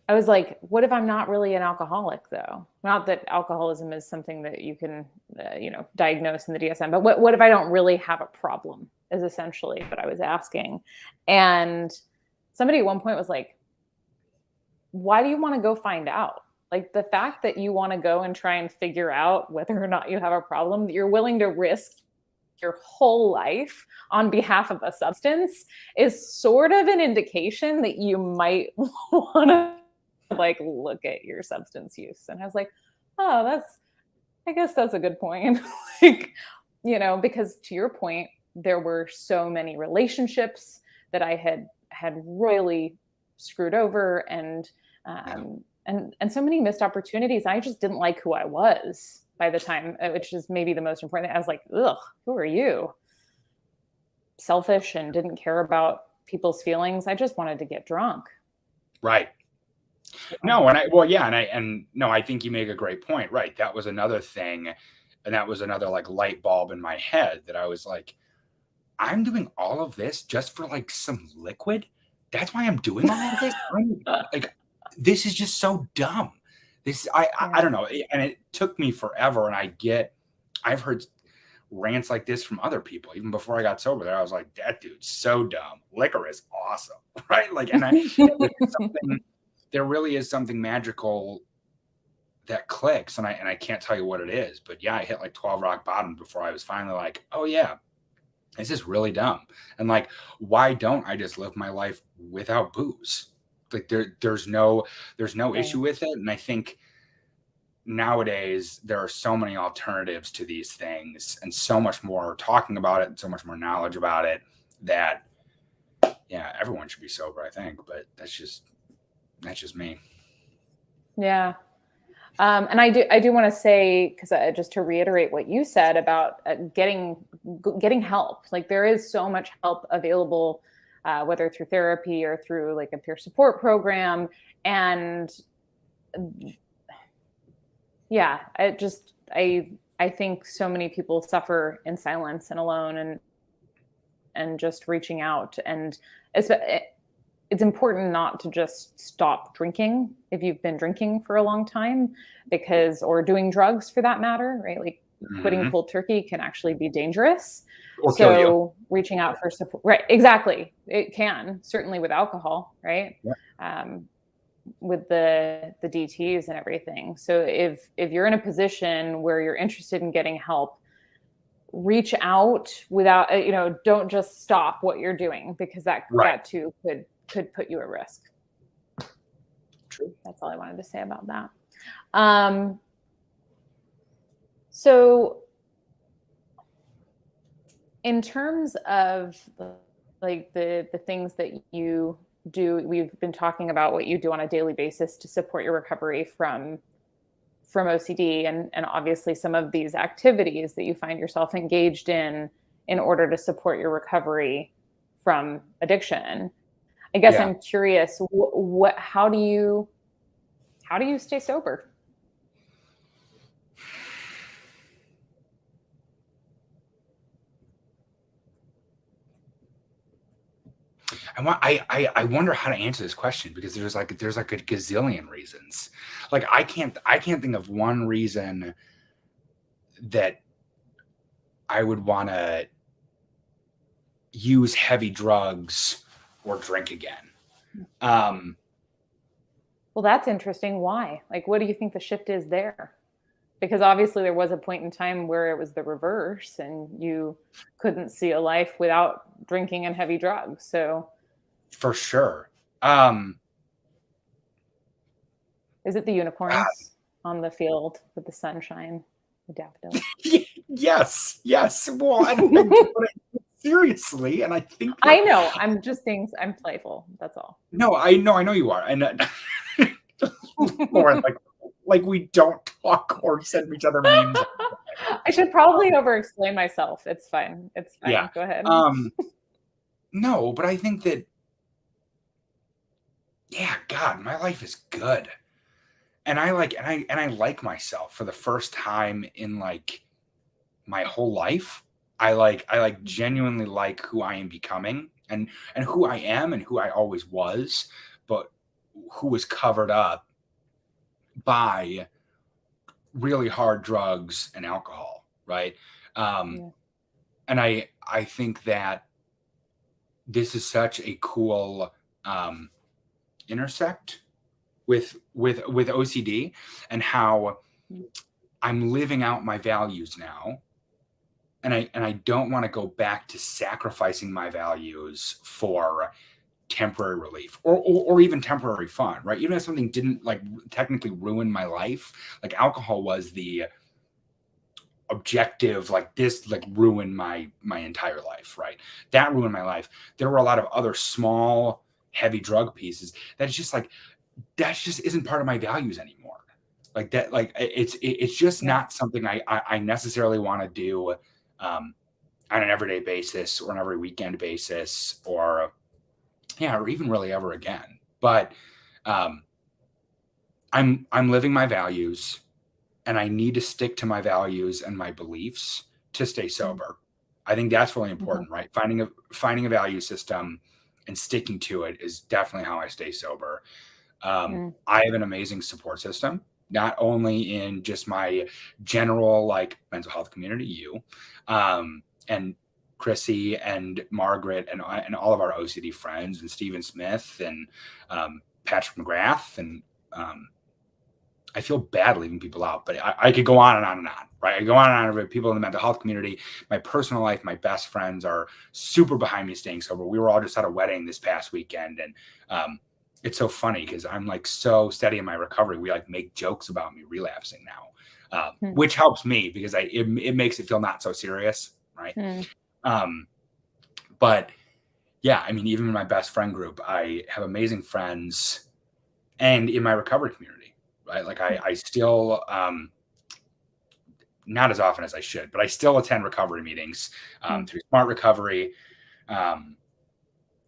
I was like, what if I'm not really an alcoholic, though? Not that alcoholism is something that you can, diagnose in the DSM, but what if I don't really have a problem, is essentially what I was asking. And somebody at one point was like, why do you want to go find out? Like, the fact that you want to go and try and figure out whether or not you have a problem, that you're willing to risk your whole life on behalf of a substance, is sort of an indication that you might want to look at your substance use. And I was like, oh, I guess that's a good point. Because to your point, there were so many relationships that I had royally screwed over, and so many missed opportunities. I just didn't like who I was by the time, which is maybe the most important thing. I was like, ugh, who are you? Selfish and didn't care about people's feelings. I just wanted to get drunk. Right. No, I think you make a great point. Right. That was another thing. And that was another light bulb in my head that I was like, I'm doing all of this just for some liquid. That's why I'm doing all of this. This is just so dumb. I don't know. And it took me forever. And I've heard rants like this from other people, even before I got sober there. I was like, that dude's so dumb. Liquor is awesome. Right. Like, and there really is something magical that clicks. And I can't tell you what it is, but yeah, I hit like 12 rock bottom before I was finally like, oh yeah, this is really dumb. And like, why don't I just live my life without booze? Like there's no issue with it. And I think nowadays there are so many alternatives to these things and so much more talking about it and so much more knowledge about it that yeah, everyone should be sober, I think, but that's just me. Yeah. And I do want to say, because just to reiterate what you said about getting help, like there is so much help available, whether through therapy or through like a peer support program. And yeah, I think so many people suffer in silence and alone, and just reaching out. And it's important not to just stop drinking if you've been drinking for a long time, or doing drugs for that matter, right? Like quitting cold turkey can actually be dangerous. Or kill you. Reaching out for support, right? Exactly. It can, certainly with alcohol, right? Yeah. With the DTs and everything. So if you're in a position where you're interested in getting help, reach out without, don't just stop what you're doing, because that too could put you at risk. True. That's all I wanted to say about that. So in terms of like the things that you do, we've been talking about what you do on a daily basis to support your recovery from OCD, and obviously some of these activities that you find yourself engaged in order to support your recovery from addiction. I guess I'm curious, how do you stay sober? I wonder how to answer this question, because there's like a gazillion reasons. Like I can't think of one reason that I would want to use heavy drugs or drink again. Well, that's interesting. Why? Like, what do you think the shift is there? Because obviously there was a point in time where it was the reverse and you couldn't see a life without drinking and heavy drugs. So for sure. Is it the unicorns on the field with the sunshine, the daffodils? Yes. Well, seriously, and I think I know. I'm playful. That's all. No, I know you are. And Lauren, like we don't talk or send each other memes. I should probably over-explain myself. It's fine. Yeah. Go ahead. No, but I think that, yeah, God, my life is good. And I like myself for the first time in like my whole life. I genuinely like who I am becoming and who I am and who I always was, but who was covered up by really hard drugs and alcohol, right? And I think that this is such a cool intersect with OCD, and how I'm living out my values now. And I don't want to go back to sacrificing my values for temporary relief or even temporary fun, right? Even if something didn't like technically ruin my life, like alcohol was the objective, like this like ruined my entire life, right? That ruined my life. There were a lot of other small, heavy drug pieces that just isn't part of my values anymore. Like that, like it's just not something I necessarily want to do on an everyday basis or an every weekend basis, or even really ever again. But I'm living my values, and I need to stick to my values and my beliefs to stay sober. I think that's really important, right? Finding a value system and sticking to it is definitely how I stay sober. I have an amazing support system not only in just my general like mental health community, and Chrissy and Margaret and all of our OCD friends and Stephen Smith and Patrick McGrath. And I feel bad leaving people out, but I could go on and on and on, right? I could go on and on about people in the mental health community. My personal life, my best friends are super behind me staying sober. We were all just at a wedding this past weekend, and it's so funny because I'm like so steady in my recovery. We like make jokes about me relapsing now, which helps me because it makes it feel not so serious, right? But yeah, I mean, even in my best friend group, I have amazing friends, and in my recovery community, right? Like I still, not as often as I should, but I still attend recovery meetings through Smart Recovery,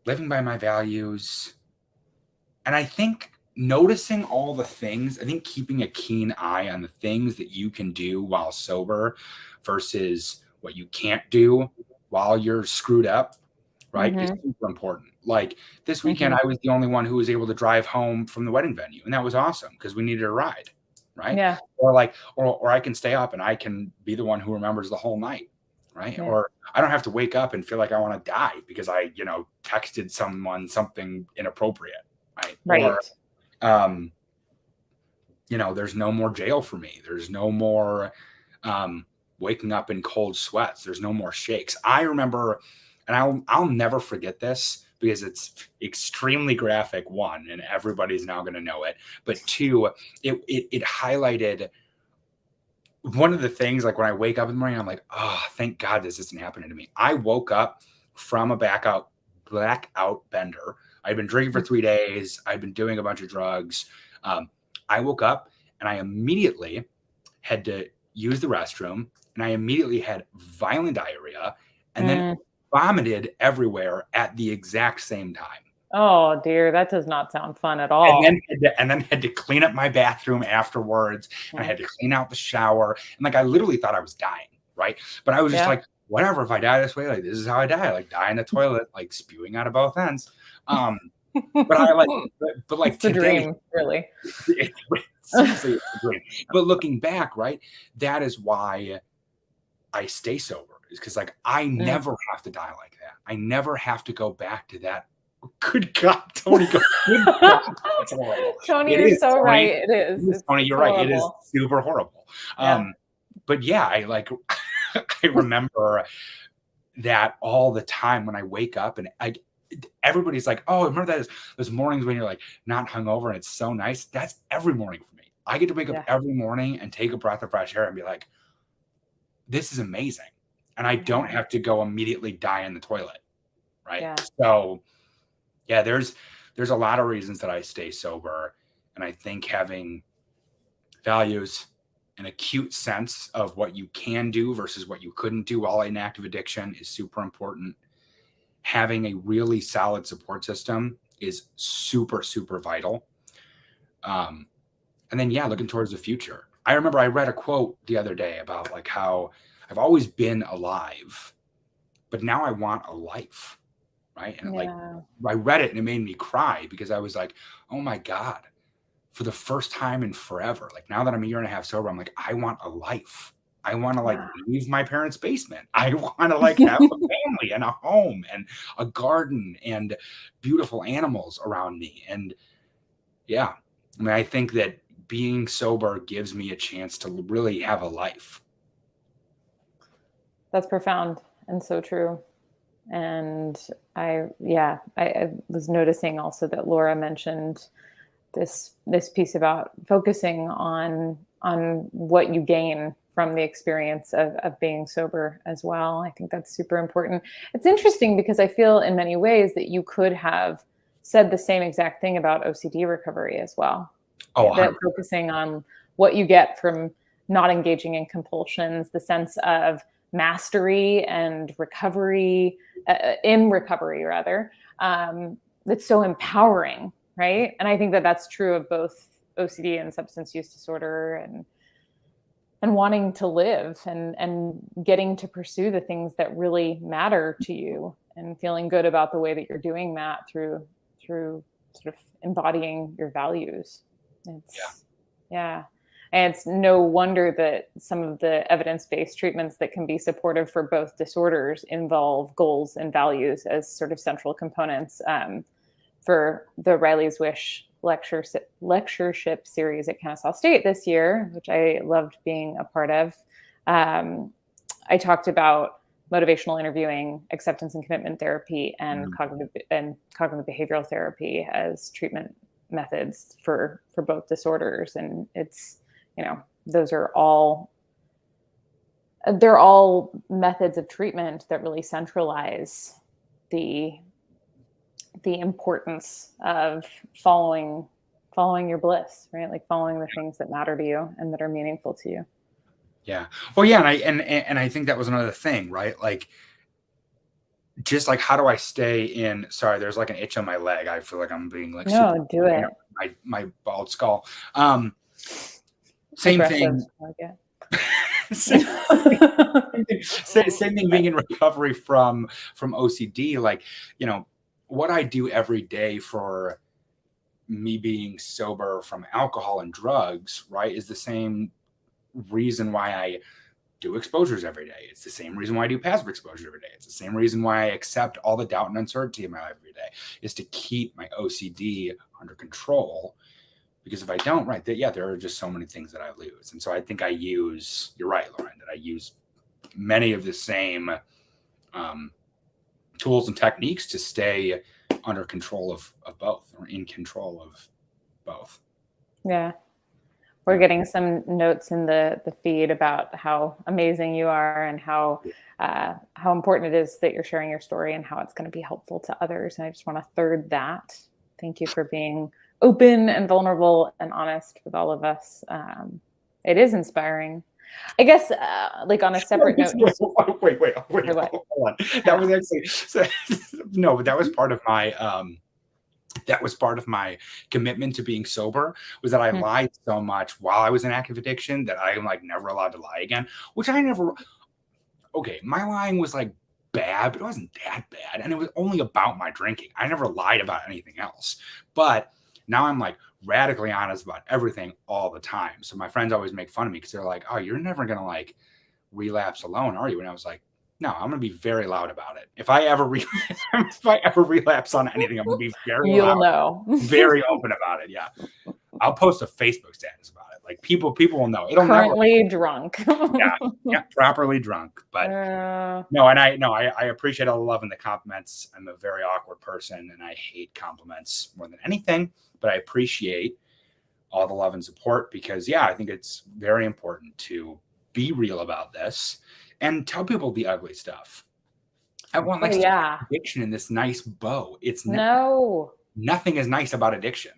living by my values. And I think noticing all the things, I think keeping a keen eye on the things that you can do while sober versus what you can't do while you're screwed up, right, is super important. Like this weekend, I was the only one who was able to drive home from the wedding venue, and that was awesome because we needed a ride, right? Yeah. Or I can stay up and I can be the one who remembers the whole night, right? Yeah. Or I don't have to wake up and feel like I want to die because I, texted someone something inappropriate, right? Right. Or, there's no more jail for me. There's no more waking up in cold sweats. There's no more shakes. I remember, and I'll never forget this because it's extremely graphic, one, and everybody's now going to know it. But two, it highlighted one of the things, like when I wake up in the morning, I'm like, oh, thank God this isn't happening to me. I woke up from a blackout bender. I'd been drinking for 3 days. I'd been doing a bunch of drugs. I woke up and I immediately had to use the restroom, and I immediately had violent diarrhea and then vomited everywhere at the exact same time. Oh dear, that does not sound fun at all. And then had to clean up my bathroom afterwards. And I had to clean out the shower. And like I literally thought I was dying, right? But I was just like, whatever, if I die this way, like this is how I die. Like die in the toilet, like spewing out of both ends. But I like it's the today, dream, really. Seriously, it's the dream. But looking back, right, that is why I stay sober, is because like I never have to die like that. I never have to go back to that. Good God, Tony. Good God. Tony, you're so right. It is. Tony, you're right. It is super horrible. But yeah, I remember that all the time when I wake up, and everybody's like, oh, remember those mornings when you're like not hungover and it's so nice? That's every morning for me. I get to wake up every morning and take a breath of fresh air and be like, this is amazing. And I don't have to go immediately die in the toilet. Right. Yeah. So yeah, there's a lot of reasons that I stay sober. And I think having values, an acute sense of what you can do versus what you couldn't do while in active addiction is super important. Having a really solid support system is super, super vital. And then, looking towards the future. I remember I read a quote the other day about like how I've always been alive, but now I want a life. Right. And like I read it and it made me cry because I was like, oh my God, for the first time in forever, like now that I'm a year and a half sober, I'm like, I want a life. I want to like leave my parents' basement. I want to like have a family and a home and a garden and beautiful animals around me. And I think that being sober gives me a chance to really have a life. That's profound and so true. And I was noticing also that Laura mentioned this piece about focusing on what you gain from the experience of being sober as well. I think that's super important. It's interesting because I feel in many ways that you could have said the same exact thing about OCD recovery as well. That focusing on what you get from not engaging in compulsions, the sense of mastery and recovery, in recovery rather, that's so empowering, right? And I think that that's true of both OCD and substance use disorder, and wanting to live and getting to pursue the things that really matter to you, and feeling good about the way that you're doing that through sort of embodying your values. And it's no wonder that some of the evidence-based treatments that can be supportive for both disorders involve goals and values as sort of central components. For the Riley's Wish lectureship series at Kennesaw State this year, which I loved being a part of, I talked about motivational interviewing, acceptance and commitment therapy, and cognitive behavioral therapy as treatment methods for both disorders. And it's, those are all methods of treatment that really centralize the importance of following your bliss, right? Like following the things that matter to you and that are meaningful to you. Yeah. Well, yeah. And I think that was another thing, right? Like, just like, how do I stay in, sorry, there's like an itch on my leg. I feel like I'm being like, no, do it. My bald skull. Same thing. Same thing being in recovery from OCD. Like, what I do every day for me being sober from alcohol and drugs, right, is the same reason why I do exposures every day. It's the same reason why I do passive exposure every day. It's the same reason why I accept all the doubt and uncertainty in my life every day, is to keep my OCD under control. Because if I don't, right, there are just so many things that I lose. And so I think you're right, Lauren, that I use many of the same tools and techniques to stay under control of both, or in control of both. Yeah. We're getting some notes in the feed about how amazing you are and how important it is that you're sharing your story and how it's going to be helpful to others. And I just want to third that. Thank you for being open and vulnerable and honest with all of us. It is inspiring. I guess, like on a separate note. Wait, hold on. That was actually no, but that was part of my my commitment to being sober, was that I lied so much while I was in active addiction that I'm like never allowed to lie again, which I never. Okay, my lying was like bad, but it wasn't that bad, and it was only about my drinking. I never lied about anything else, but now I'm like radically honest about everything all the time. So my friends always make fun of me because they're like, "Oh, you're never gonna like relapse alone, are you?" And I was like, "No, I'm gonna be very loud about it. If I ever relapse on anything, I'm gonna be very loud, very open about it. Yeah, I'll post a Facebook status about it. Like people will know. It'll currently drunk. yeah, properly drunk. But I appreciate all the love and the compliments. I'm a very awkward person, and I hate compliments more than anything. But I appreciate all the love and support because, I think it's very important to be real about this and tell people the ugly stuff. Everyone likes to put addiction in this nice bow. It's nothing is nice about addiction.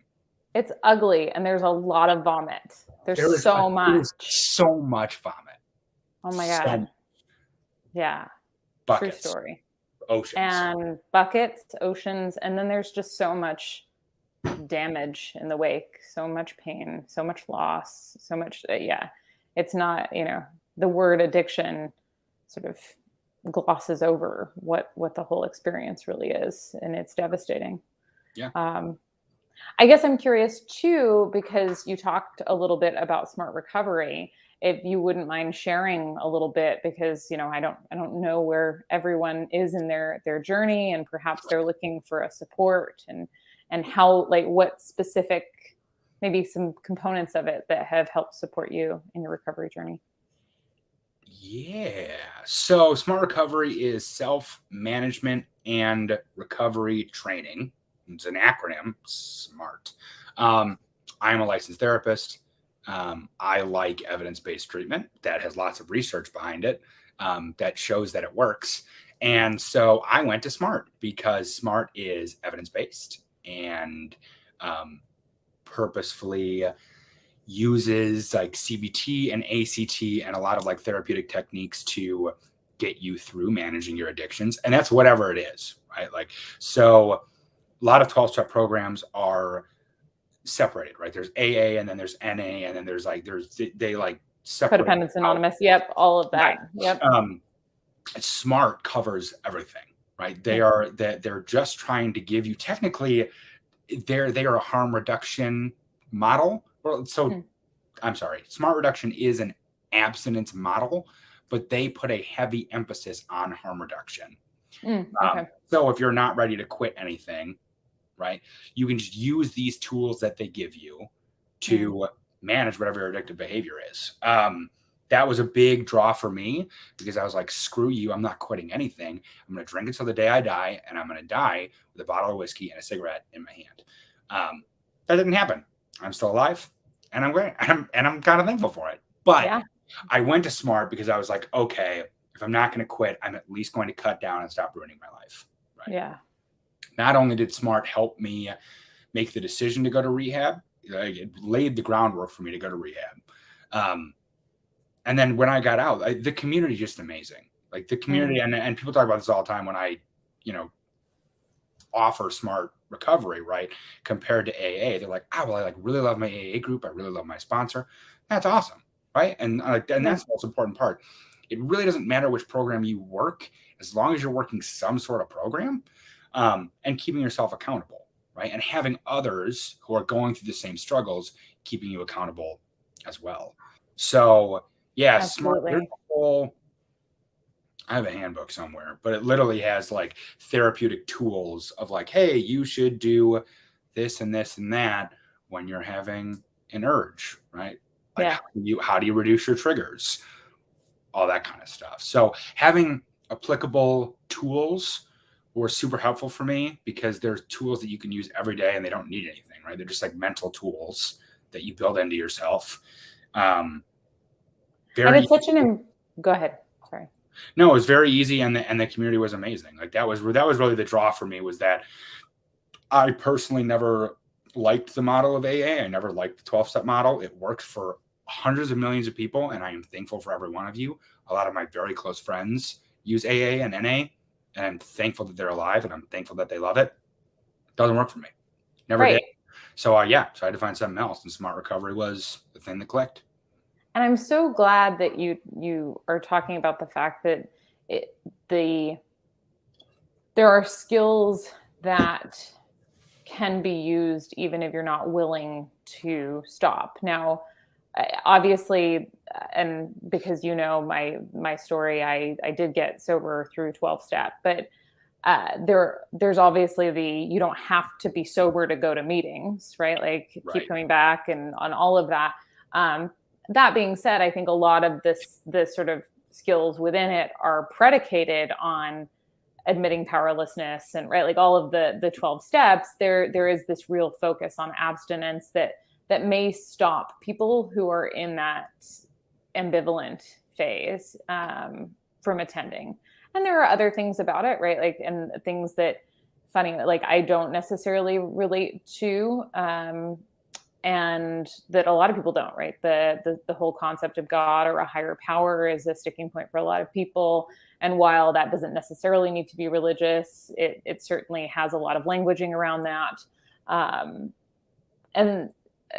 It's ugly, and there's a lot of vomit. There's so much vomit. Oh my God. Yeah. Buckets. True story. Oceans. And buckets, oceans, and then there's just so much damage in the wake, so much pain, so much loss, so much. It's not, the word addiction sort of glosses over what the whole experience really is, and it's devastating. Yeah. I guess I'm curious too, because you talked a little bit about smart recovery. If you wouldn't mind sharing a little bit, because I don't know where everyone is in their journey, and perhaps they're looking for a support, and how, like, what specific, maybe some components of it that have helped support you in your recovery journey. Yeah. So smart recovery is self-management and recovery training. It's an acronym, SMART. I'm a licensed therapist. I like evidence-based treatment that has lots of research behind it that shows that it works. And so I went to SMART because SMART is evidence-based and purposefully uses like CBT and ACT and a lot of like therapeutic techniques to get you through managing your addictions. And that's whatever it is, right? Like, so a lot of 12-step programs are separated, right? There's AA and then there's NA and then they like separate. Codependence Anonymous. Yep. All of that. Right. Yep. SMART covers everything, right? They're just trying to give you, technically they are a harm reduction model. So Smart reduction is an abstinence model, but they put a heavy emphasis on harm reduction. Okay. So if you're not ready to quit anything, right, you can just use these tools that they give you to manage whatever your addictive behavior is. That was a big draw for me because I was like, screw you, I'm not quitting anything. I'm going to drink until the day I die, and I'm going to die with a bottle of whiskey and a cigarette in my hand. That didn't happen. I'm still alive, and I'm great, and I'm kind of thankful for it. But I went to Smart because I was like, okay, if I'm not going to quit, I'm at least going to cut down and stop ruining my life. Right? Yeah. Not only did Smart help me make the decision to go to rehab, it laid the groundwork for me to go to rehab. And then when I got out, the community is just amazing. Like the community, and people talk about this all the time when I, offer Smart recovery, right? Compared to AA, they're like, well, I like really love my AA group. I really love my sponsor. That's awesome, right? And that's the most important part. It really doesn't matter which program you work, as long as you're working some sort of program, and keeping yourself accountable, right? And having others who are going through the same struggles keeping you accountable as well. So yeah, Smart. I have a handbook somewhere, but it literally has like therapeutic tools of like, hey, you should do this and this and that when you're having an urge, right? Like how do you reduce your triggers? All that kind of stuff. So having applicable tools were super helpful for me because there's tools that you can use every day and they don't need anything, right? They're just like mental tools that you build into yourself. And it's such go ahead. Sorry. No, it was very easy, and the community was amazing. Like that was really the draw for me, was that I personally never liked the model of AA. I never liked the 12-step model. It works for hundreds of millions of people, and I am thankful for every one of you. A lot of my very close friends use AA and NA, and I'm thankful that they're alive, and I'm thankful that they love it. Doesn't work for me. Never did. So so I had to find something else, and Smart Recovery was the thing that clicked. And I'm so glad that you are talking about the fact that there are skills that can be used even if you're not willing to stop. Now, obviously, and because my story, I did get sober through 12-step, but there's obviously you don't have to be sober to go to meetings, right? Like keep coming back and on all of that. That being said, I think a lot of this sort of skills within it are predicated on admitting powerlessness and like all of the 12 steps. There is this real focus on abstinence that may stop people who are in that ambivalent phase from attending. And there are other things about it, right? Like, and things that like I don't necessarily relate to, and that a lot of people don't, right? The whole concept of God or a higher power is a sticking point for a lot of people. And while that doesn't necessarily need to be religious, it certainly has a lot of languaging around that. And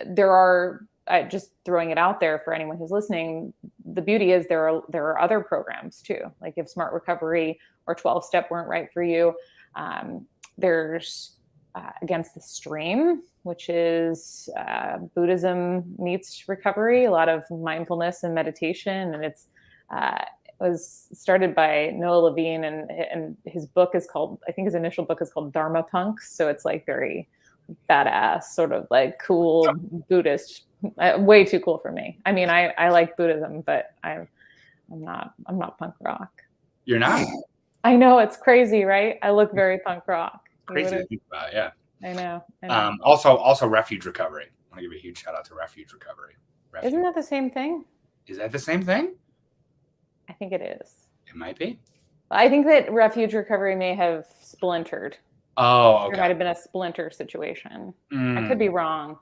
there are, just throwing it out there for anyone who's listening, the beauty is there are other programs too. Like if Smart Recovery or 12-step weren't right for you, there's Against the Stream, which is Buddhism meets recovery, a lot of mindfulness and meditation. And it was started by Noah Levine, and his book is called, I think his initial book is called Dharma Punks. So it's like very badass, sort of like cool Buddhist, way too cool for me. I mean, I like Buddhism, but I'm not punk rock. You're not? I know, it's crazy, right? I look very punk rock. Crazy to think about, yeah. I know. Also Refuge Recovery. I want to give a huge shout out to Refuge Recovery. Isn't that the same thing? Is that the same thing? I think it is. It might be. I think that Refuge Recovery may have splintered. Oh, okay. There might have been a splinter situation. I could be wrong.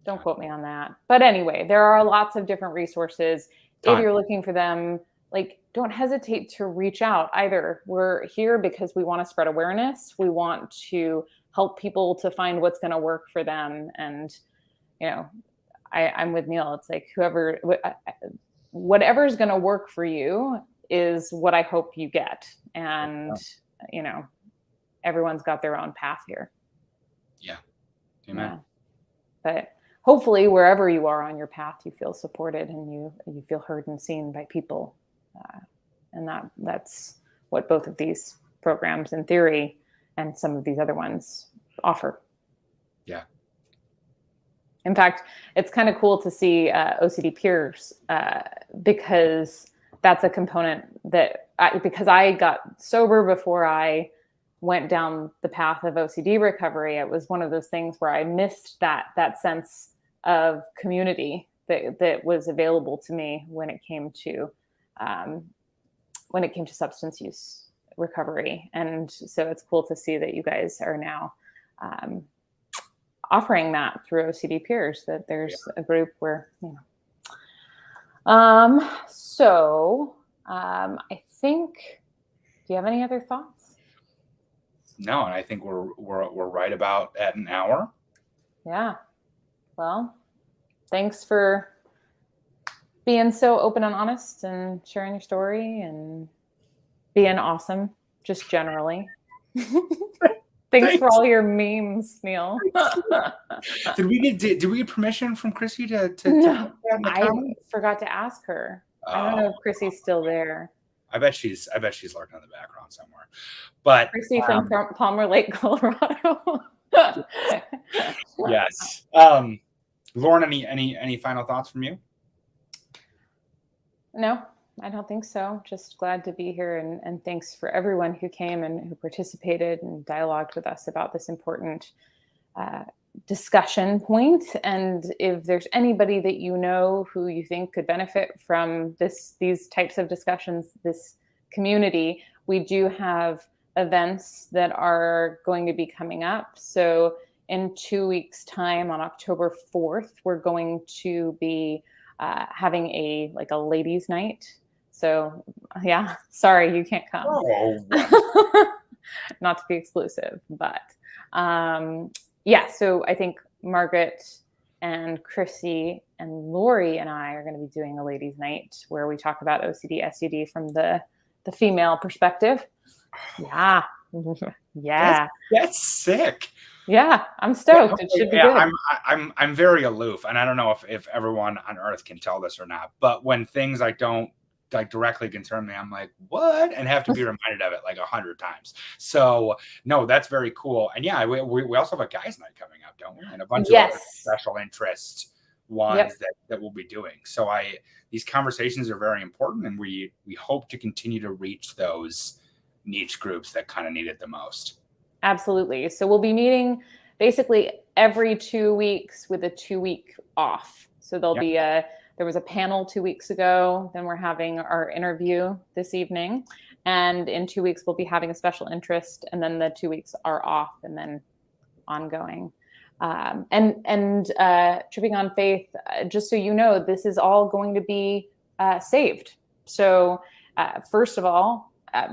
Don't quote me on that. But anyway, there are lots of different resources. If you're looking for them, like, don't hesitate to reach out either. We're here because we want to spread awareness. We want to help people to find what's going to work for them. And, I'm with Neil. It's like whatever's going to work for you is what I hope you get. And, everyone's got their own path here. Yeah. Amen. Yeah. But hopefully wherever you are on your path, you feel supported and you feel heard and seen by people. And that's what both of these programs in theory and some of these other ones offer. Yeah. In fact, it's kind of cool to see OCD peers because that's a component that because I got sober before I went down the path of OCD recovery, it was one of those things where I missed that sense of community that was available to me when it came to substance use recovery. And so it's cool to see that you guys are now offering that through OCD peers, that there's a group where, I think, do you have any other thoughts? No, and I think we're right about at an hour. Yeah. Well, thanks for being so open and honest and sharing your story and being awesome, just generally. Thanks for all your memes, Neil. Did we get permission from Chrissy to No, I forgot to ask her. I don't know if Chrissy's still there. I bet she's lurking in the background somewhere. But Chrissy from Palmer Lake, Colorado. Yes. Lauren, any final thoughts from you? No, I don't think so. Just glad to be here, and thanks for everyone who came and who participated and dialogued with us about this important discussion point. And if there's anybody that you know who you think could benefit from these types of discussions, this community, we do have events that are going to be coming up. So in 2 weeks' time, on October 4th, we're going to be having a ladies' night. So yeah, sorry you can't come. Oh. Not to be exclusive, but yeah. So I think Margaret and Chrissy and Lori and I are going to be doing a ladies' night where we talk about OCD, SUD from the female perspective. Yeah, yeah. That's sick. Yeah, I'm stoked. It should be good. I'm very aloof, and I don't know if everyone on Earth can tell this or not. But when things don't directly concern me, I'm like, what? And have to be reminded of it 100 times. So no, that's very cool. And yeah, we also have a guys' night coming up, don't we? And a bunch of other special interest ones that we'll be doing. So these conversations are very important, and we hope to continue to reach those niche groups that kind of need it the most. Absolutely. So we'll be meeting basically every 2 weeks with a 2-week off. So there'll be there was a panel 2 weeks ago. Then we're having our interview this evening. And in 2 weeks, we'll be having a special interest. And then the 2 weeks are off and then ongoing. And Tripping on Faith, just so you know, this is all going to be saved. So first of all,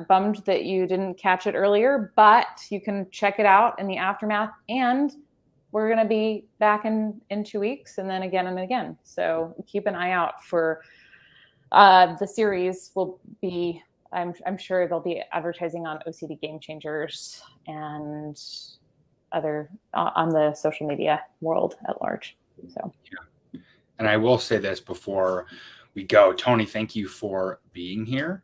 bummed that you didn't catch it earlier, but you can check it out in the aftermath. And we're going to be back in 2 weeks and then again and again. So keep an eye out for the series. Will be, I'm sure they'll be advertising on OCD Gamechangers and other on the social media world at large. So yeah. And I will say this before we go, Tony, thank you for being here.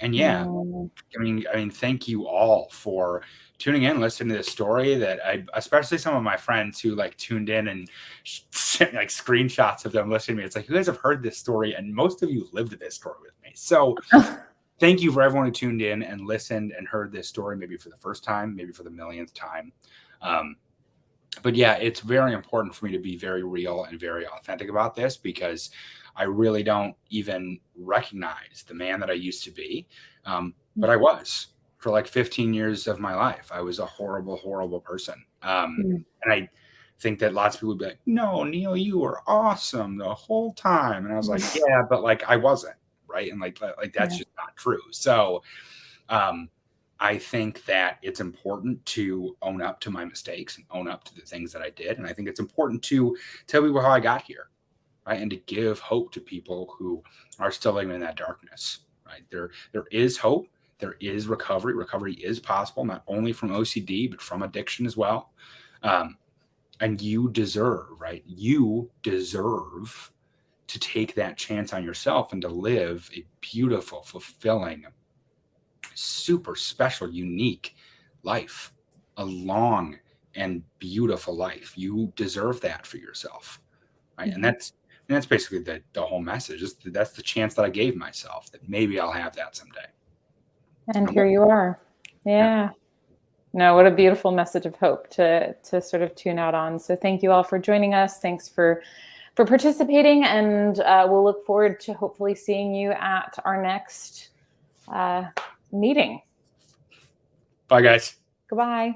And yeah, I mean, thank you all for tuning in, listening to this story that especially some of my friends who tuned in and sent screenshots of them listening to me. It's like, you guys have heard this story and most of you lived this story with me. So thank you for everyone who tuned in and listened and heard this story, maybe for the first time, maybe for the millionth time. But yeah, it's very important for me to be very real and very authentic about this because I really don't even recognize the man that I used to be. But I was for 15 years of my life. I was a horrible, horrible person. And I think that lots of people would be like, no, Neil, you were awesome the whole time. And I was like, yeah, but I wasn't, right? And that's just not true. So I think that it's important to own up to my mistakes and own up to the things that I did. And I think it's important to tell people how I got here. Right, and to give hope to people who are still living in that darkness. Right, there is hope. There is recovery. Recovery is possible, not only from OCD but from addiction as well. And you deserve, right? You deserve to take that chance on yourself and to live a beautiful, fulfilling, super special, unique life, a long and beautiful life. You deserve that for yourself, right? Mm-hmm. And that's basically the whole message. That's the chance that I gave myself, that maybe I'll have that someday. And here you are. Yeah. No, what a beautiful message of hope to sort of tune out on. So thank you all for joining us. Thanks for participating, and we'll look forward to hopefully seeing you at our next meeting. Bye, guys. Goodbye.